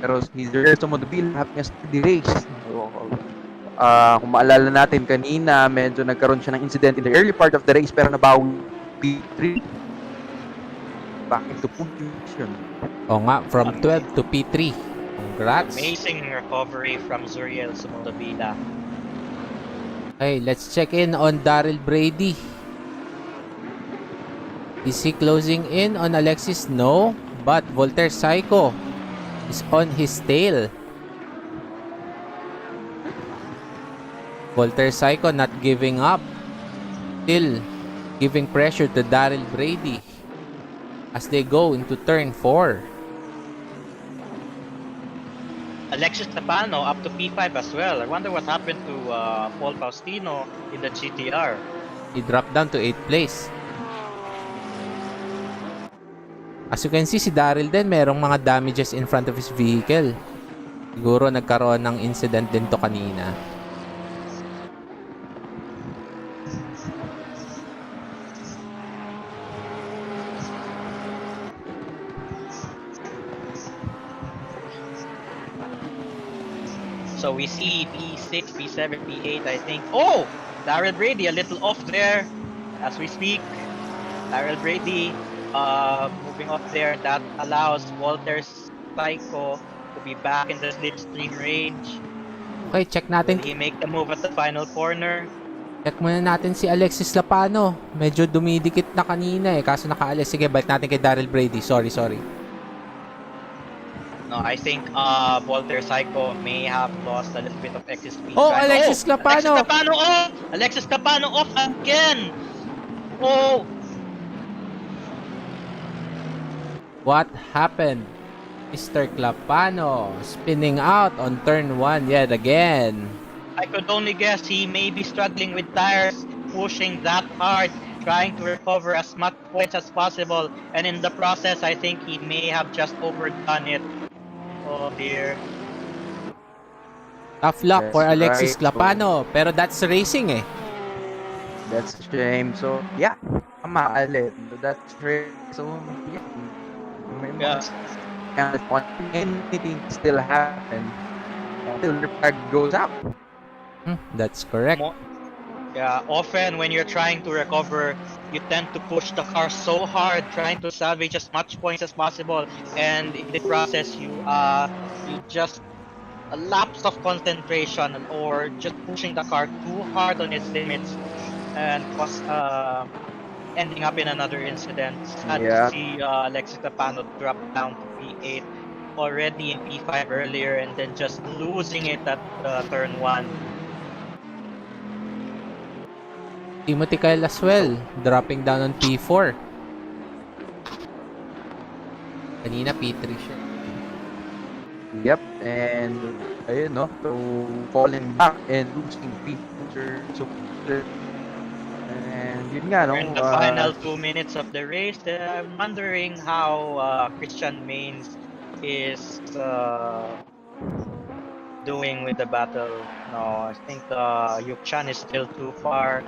Pero si Zuriel Sumodobila having a steady race. Kung maalala natin kanina, medyo nagkaroon siya ng incident in the early part of the race pero nabawi P3 back into position. O nga, from 12 to P3. Congrats. Amazing recovery from Zuriel Sumodabila. Okay, let's check in on Daryl Brady. Is he closing in on Alexis? No, but Voltaire Psycho is on his tail. Voltaire Psycho not giving up. Still giving pressure to Daryl Brady as they go into turn 4. Alexis Tapano up to P5 as well. I wonder what happened to Paul Faustino in the GTR. He dropped down to 8th place. As you can see, si Daryl din merong mga damages in front of his vehicle. Siguro nagkaroon ng incident din to kanina. So we see P6, P7, P8, I think. Oh! Daryl Brady a little off there as we speak. Daryl Brady moving off there. That allows Walter's Psycho to be back in the slipstream range. Okay, check natin. Will he make the move at the final corner? Check muna natin si Alexis Lapano. Medyo dumidikit na kanina eh. Kaso nakaalis. Sige, balik natin kay Daryl Brady. Sorry. No, I think Walter Psycho may have lost a little bit of excess speed. Oh, right? Alexis Lapano! Alexis Lapano off! Alexis Lapano off again! Oh! What happened? Mr. Clapano spinning out on turn 1 yet again. I could only guess he may be struggling with tires, pushing that hard, trying to recover as much points as possible, and in the process, I think he may have just overdone it. Oh dear. Tough luck for That's Alexis right. Clapano. Pero that's racing eh. That's a shame. So, yeah. Maalit. That's right. So, yeah. May Yeah. anything still happen until the flag goes out. That's correct. Yeah, often when you're trying to recover, you tend to push the car so hard, trying to salvage as much points as possible, and in the process, you just a lapse of concentration or just pushing the car too hard on its limits, and ending up in another incident. Sad Yeah. to see Alexis Tapano drop down to P8 already in P5 earlier, and then just losing it at turn 1. Timothy Kyle as well, dropping down on P4. Kanina P3 siya. Yep, and ayun no, so falling back and losing feature. So, and yun nga no. In the final 2 minutes of the race, I'm wondering how Christian Maines is doing with the battle. No, I think Yuk Chan is still too far.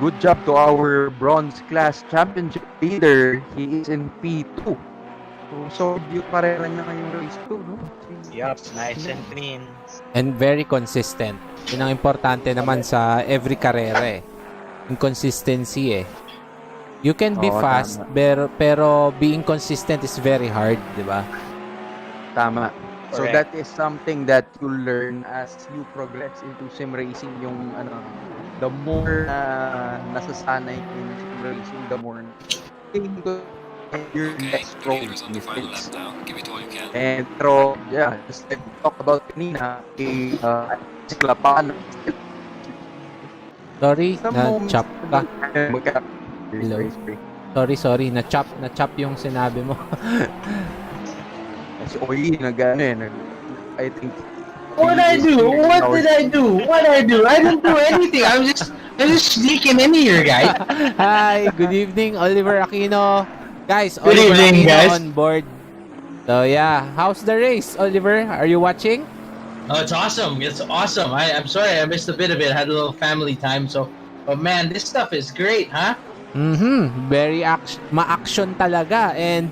Good job to our bronze class championship leader. He is in P2. So yung karera niya ngayong race 2, no? Yup, nice and clean. And very consistent. Yun ang importante naman sa every karera eh. Inconsistency eh. You can be Oo, fast, pero being consistent is very hard, di ba? Tama. So Correct. that is something that you learn as you progress into sim racing. Yung the more nasasanay ka in sim racing, the more you're Okay, less the prone leader's to on the final mistakes. lap now. Give it all you can. And pero yeah, just like we talked about kanina, si Clapano. Sorry, Some moments na-chop ka. Hello? Sorry, na-chop yung sinabi mo. Si Oyi I think. What did I do? What did I do? I didn't do anything. I'm just sneaking in here, guys. Hi, good evening, Oliver Aquino. Guys, Good Oliver evening, Aquino guys. on board. So yeah, how's the race, Oliver? Are you watching? Oh, it's awesome. It's awesome. I'm sorry I missed a bit of it. I had a little family time, but man, this stuff is great, huh? Very ma-action talaga. And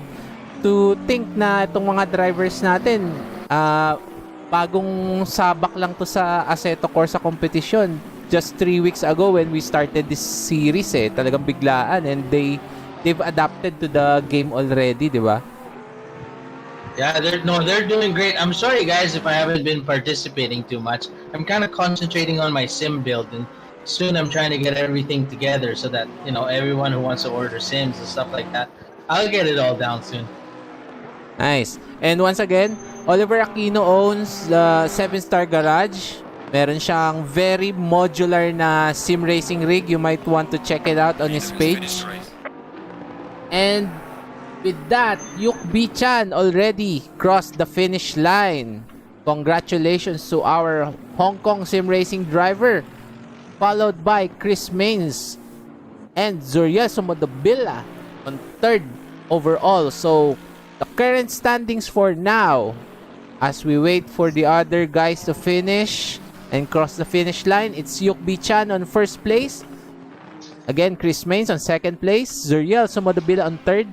to think na itong mga drivers natin, bagong sabak lang to sa Assetto Corsa competition. Just 3 weeks ago when we started this series talagang biglaan, and they've adapted to the game already, di ba? Yeah, they're doing great. I'm sorry guys if I haven't been participating too much. I'm kind of concentrating on my sim build, and soon I'm trying to get everything together so that everyone who wants to order sims and stuff like that, I'll get it all down soon. Nice. And once again, Oliver Aquino owns the 7-Star Garage. Meron siyang very modular na sim racing rig. You might want to check it out on his page. And with that, Yuk Bichan already crossed the finish line. Congratulations to our Hong Kong sim racing driver, followed by Chris Mains and Zuriel Sumodobila on 3rd overall. So the current standings for now, as we wait for the other guys to finish and cross the finish line, it's Yuk Bichan on 1st place. Again, Chris Mains on 2nd place. Zuriel Sumodobila on 3rd.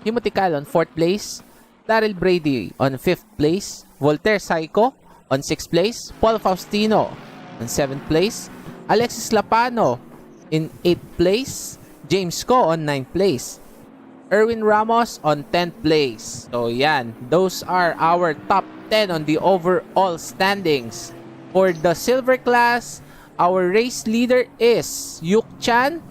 Timothy Cal on 4th place. Daryl Brady on 5th place. Voltaire Psycho on 6th place. Paul Faustino on 7th place. Alexis Lapano in 8th place. James Ko on 9th place. Erwin Ramos on 10th place. So yan, those are our top 10 on the overall standings. For the silver class, our race leader is Yuk Chan,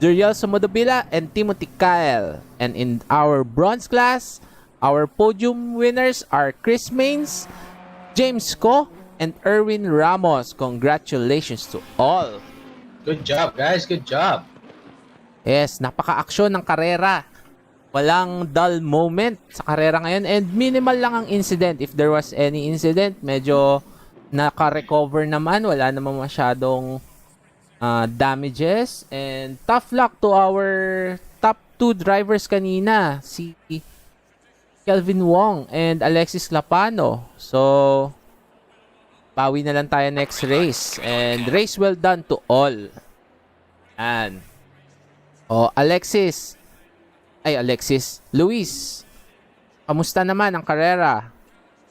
Zuriel Sumodobila, and Timothy Kyle. And in our bronze class, our podium winners are Chris Mains, James Ko, and Erwin Ramos. Congratulations to all. Good job, guys. Good job. Yes, napaka-aksyon ng karera. Walang dull moment sa karera ngayon, and minimal lang ang incident. If there was any incident, medyo naka-recover naman. Wala naman masyadong damages. And tough luck to our top 2 drivers kanina, si Kelvin Wong and Alexis Lapano. So, bawi na lang tayo next race. And race well done to all. And Luis, kamusta naman ang karera?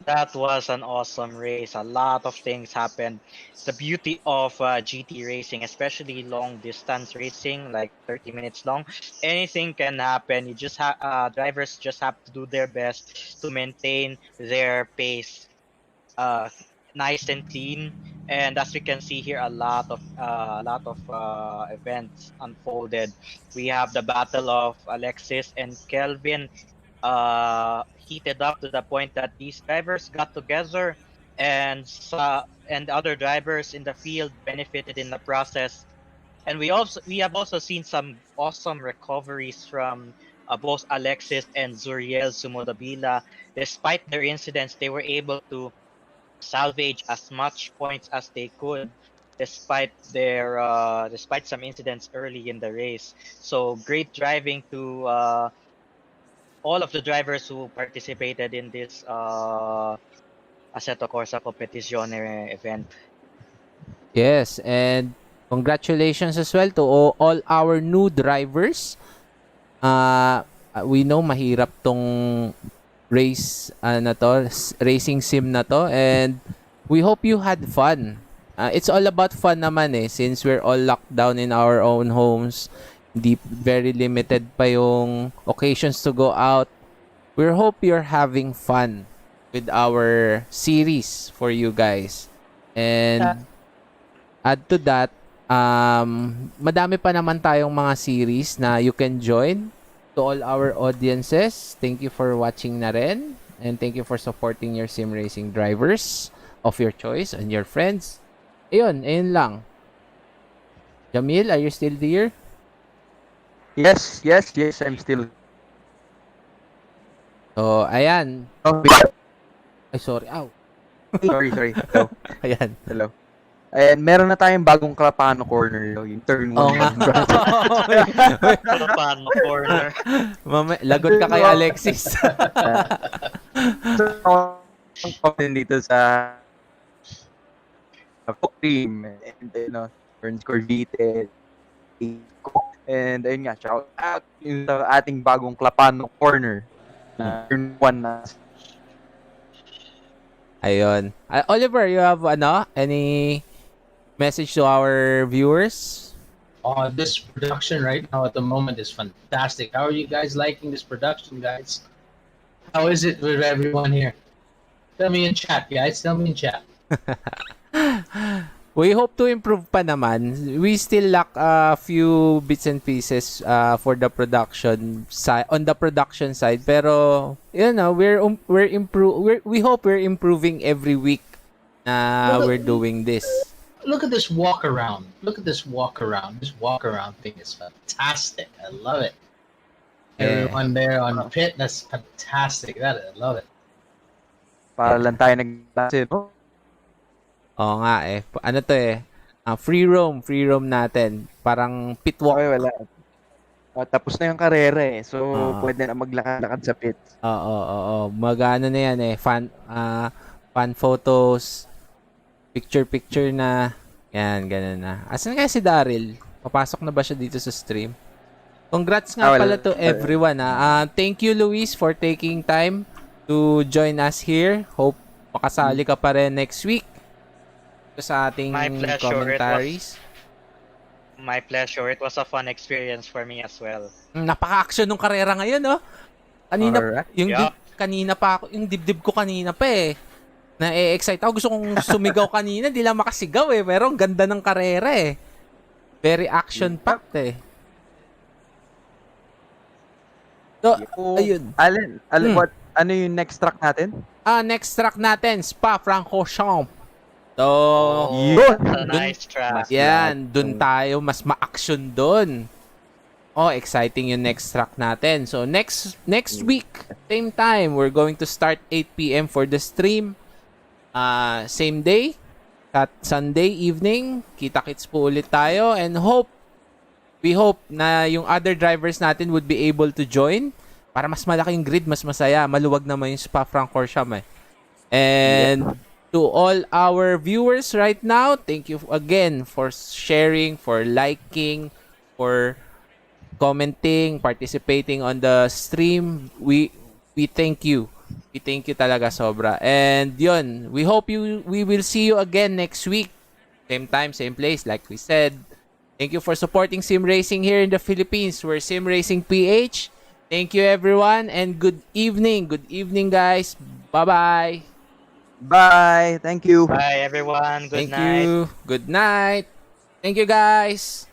That was an awesome race. A lot of things happened. The beauty of GT racing, especially long distance racing, like 30 minutes long, anything can happen. You just drivers just have to do their best to maintain their pace, nice and clean. And as we can see here, a lot of events unfolded. We have the battle of Alexis and Kelvin, heated up to the point that these drivers got together, and other drivers in the field benefited in the process. And we have also seen some awesome recoveries from both Alexis and Zuriel Sumodobila. Despite their incidents, they were able to salvage as much points as they could, despite some incidents early in the race. So great driving to all of the drivers who participated in this Assetto Corsa Competizione event. Yes, and congratulations as well to all our new drivers. We know mahirap tong racing sim na to, and we hope you had fun. It's all about fun naman since we're all locked down in our own homes. Very limited pa yung occasions to go out. We hope you're having fun with our series for you guys. And add to that, madami pa naman tayong mga series na you can join. To all our audiences, thank you for watching na rin. And thank you for supporting your sim racing drivers of your choice and your friends. Ayun lang. Jamil, are you still there? Yes, I'm still. So, ayan. Oh, Ay, sorry. Ow. sorry. Hello. Ayan. Hello. And meron na tayong bagong Clapano corner, yung turn 1. Oo nga. Paano corner? Lagot ka kay Alexis. So, dito sa Folk Team, and Turns Corvite, and ayun nga, shout out yung sa ating bagong Clapano corner. Turn 1 na. Ayun. Oliver, you have any message to our viewers? This production right now at the moment is fantastic. How are you guys liking this production, guys? How is it with everyone here? Tell me in chat, guys. Tell me in chat. We hope to improve pa naman. We still lack a few bits and pieces for the production side on the production side, pero we hope we're improving every week na Look at- we're doing this. Look at this walk around. Look at this walk around. This walk around thing is fantastic. I love it. Yeah. Everyone there on pit, that's fantastic. I love it. Para lang tayo nag-klase, no? Oo nga eh. Ano to eh? Free roam natin. Parang pit walk. Okay, wala. Tapos na yung karera eh. So, Ah. pwede na maglakad-lakad sa pit. Oo. Magano na yan eh. Fan photos. Picture na. Yan, ganun na. Asan kaya si Daryl? Papasok na ba siya dito sa stream? Congrats nga pala to everyone. Thank you, Luis, for taking time to join us here. Hope makasali ka pa rin next week sa ating My pleasure. commentaries. My pleasure. It was a fun experience for me as well. Napaka-action nung karera ngayon, no? Kanina, Alright. kanina pa ako, yung dibdib ko kanina pa eh. Na-excite ako. Gusto kong sumigaw kanina, di lang makasigaw eh. Pero ang ganda ng karera eh. Very action-packed eh. So, ayun. Allen, ano yung next track natin? Next track natin, Spa-Francorchamps. So, Yun! That's a nice track. yan, dun tayo, mas ma-action dun. Exciting yung next track natin. So, next week, same time, we're going to start 8 p.m. for the stream. Same day, at Sunday evening, kita-kits po ulit tayo, and we hope na yung other drivers natin would be able to join para mas malaki yung grid, mas masaya, maluwag naman yung Spa-Francorchamps eh. And to all our viewers right now, thank you again for sharing, for liking, for commenting, participating on the stream. We thank you. We thank you talaga sobra. And yun, we will see you again next week. Same time, same place, like we said. Thank you for supporting Sim Racing here in the Philippines. We're Sim Racing PH. Thank you everyone and good evening. Good evening guys. Bye-bye. Bye! Thank you! Bye, everyone. Good Thank night. you. Good night. Thank you guys.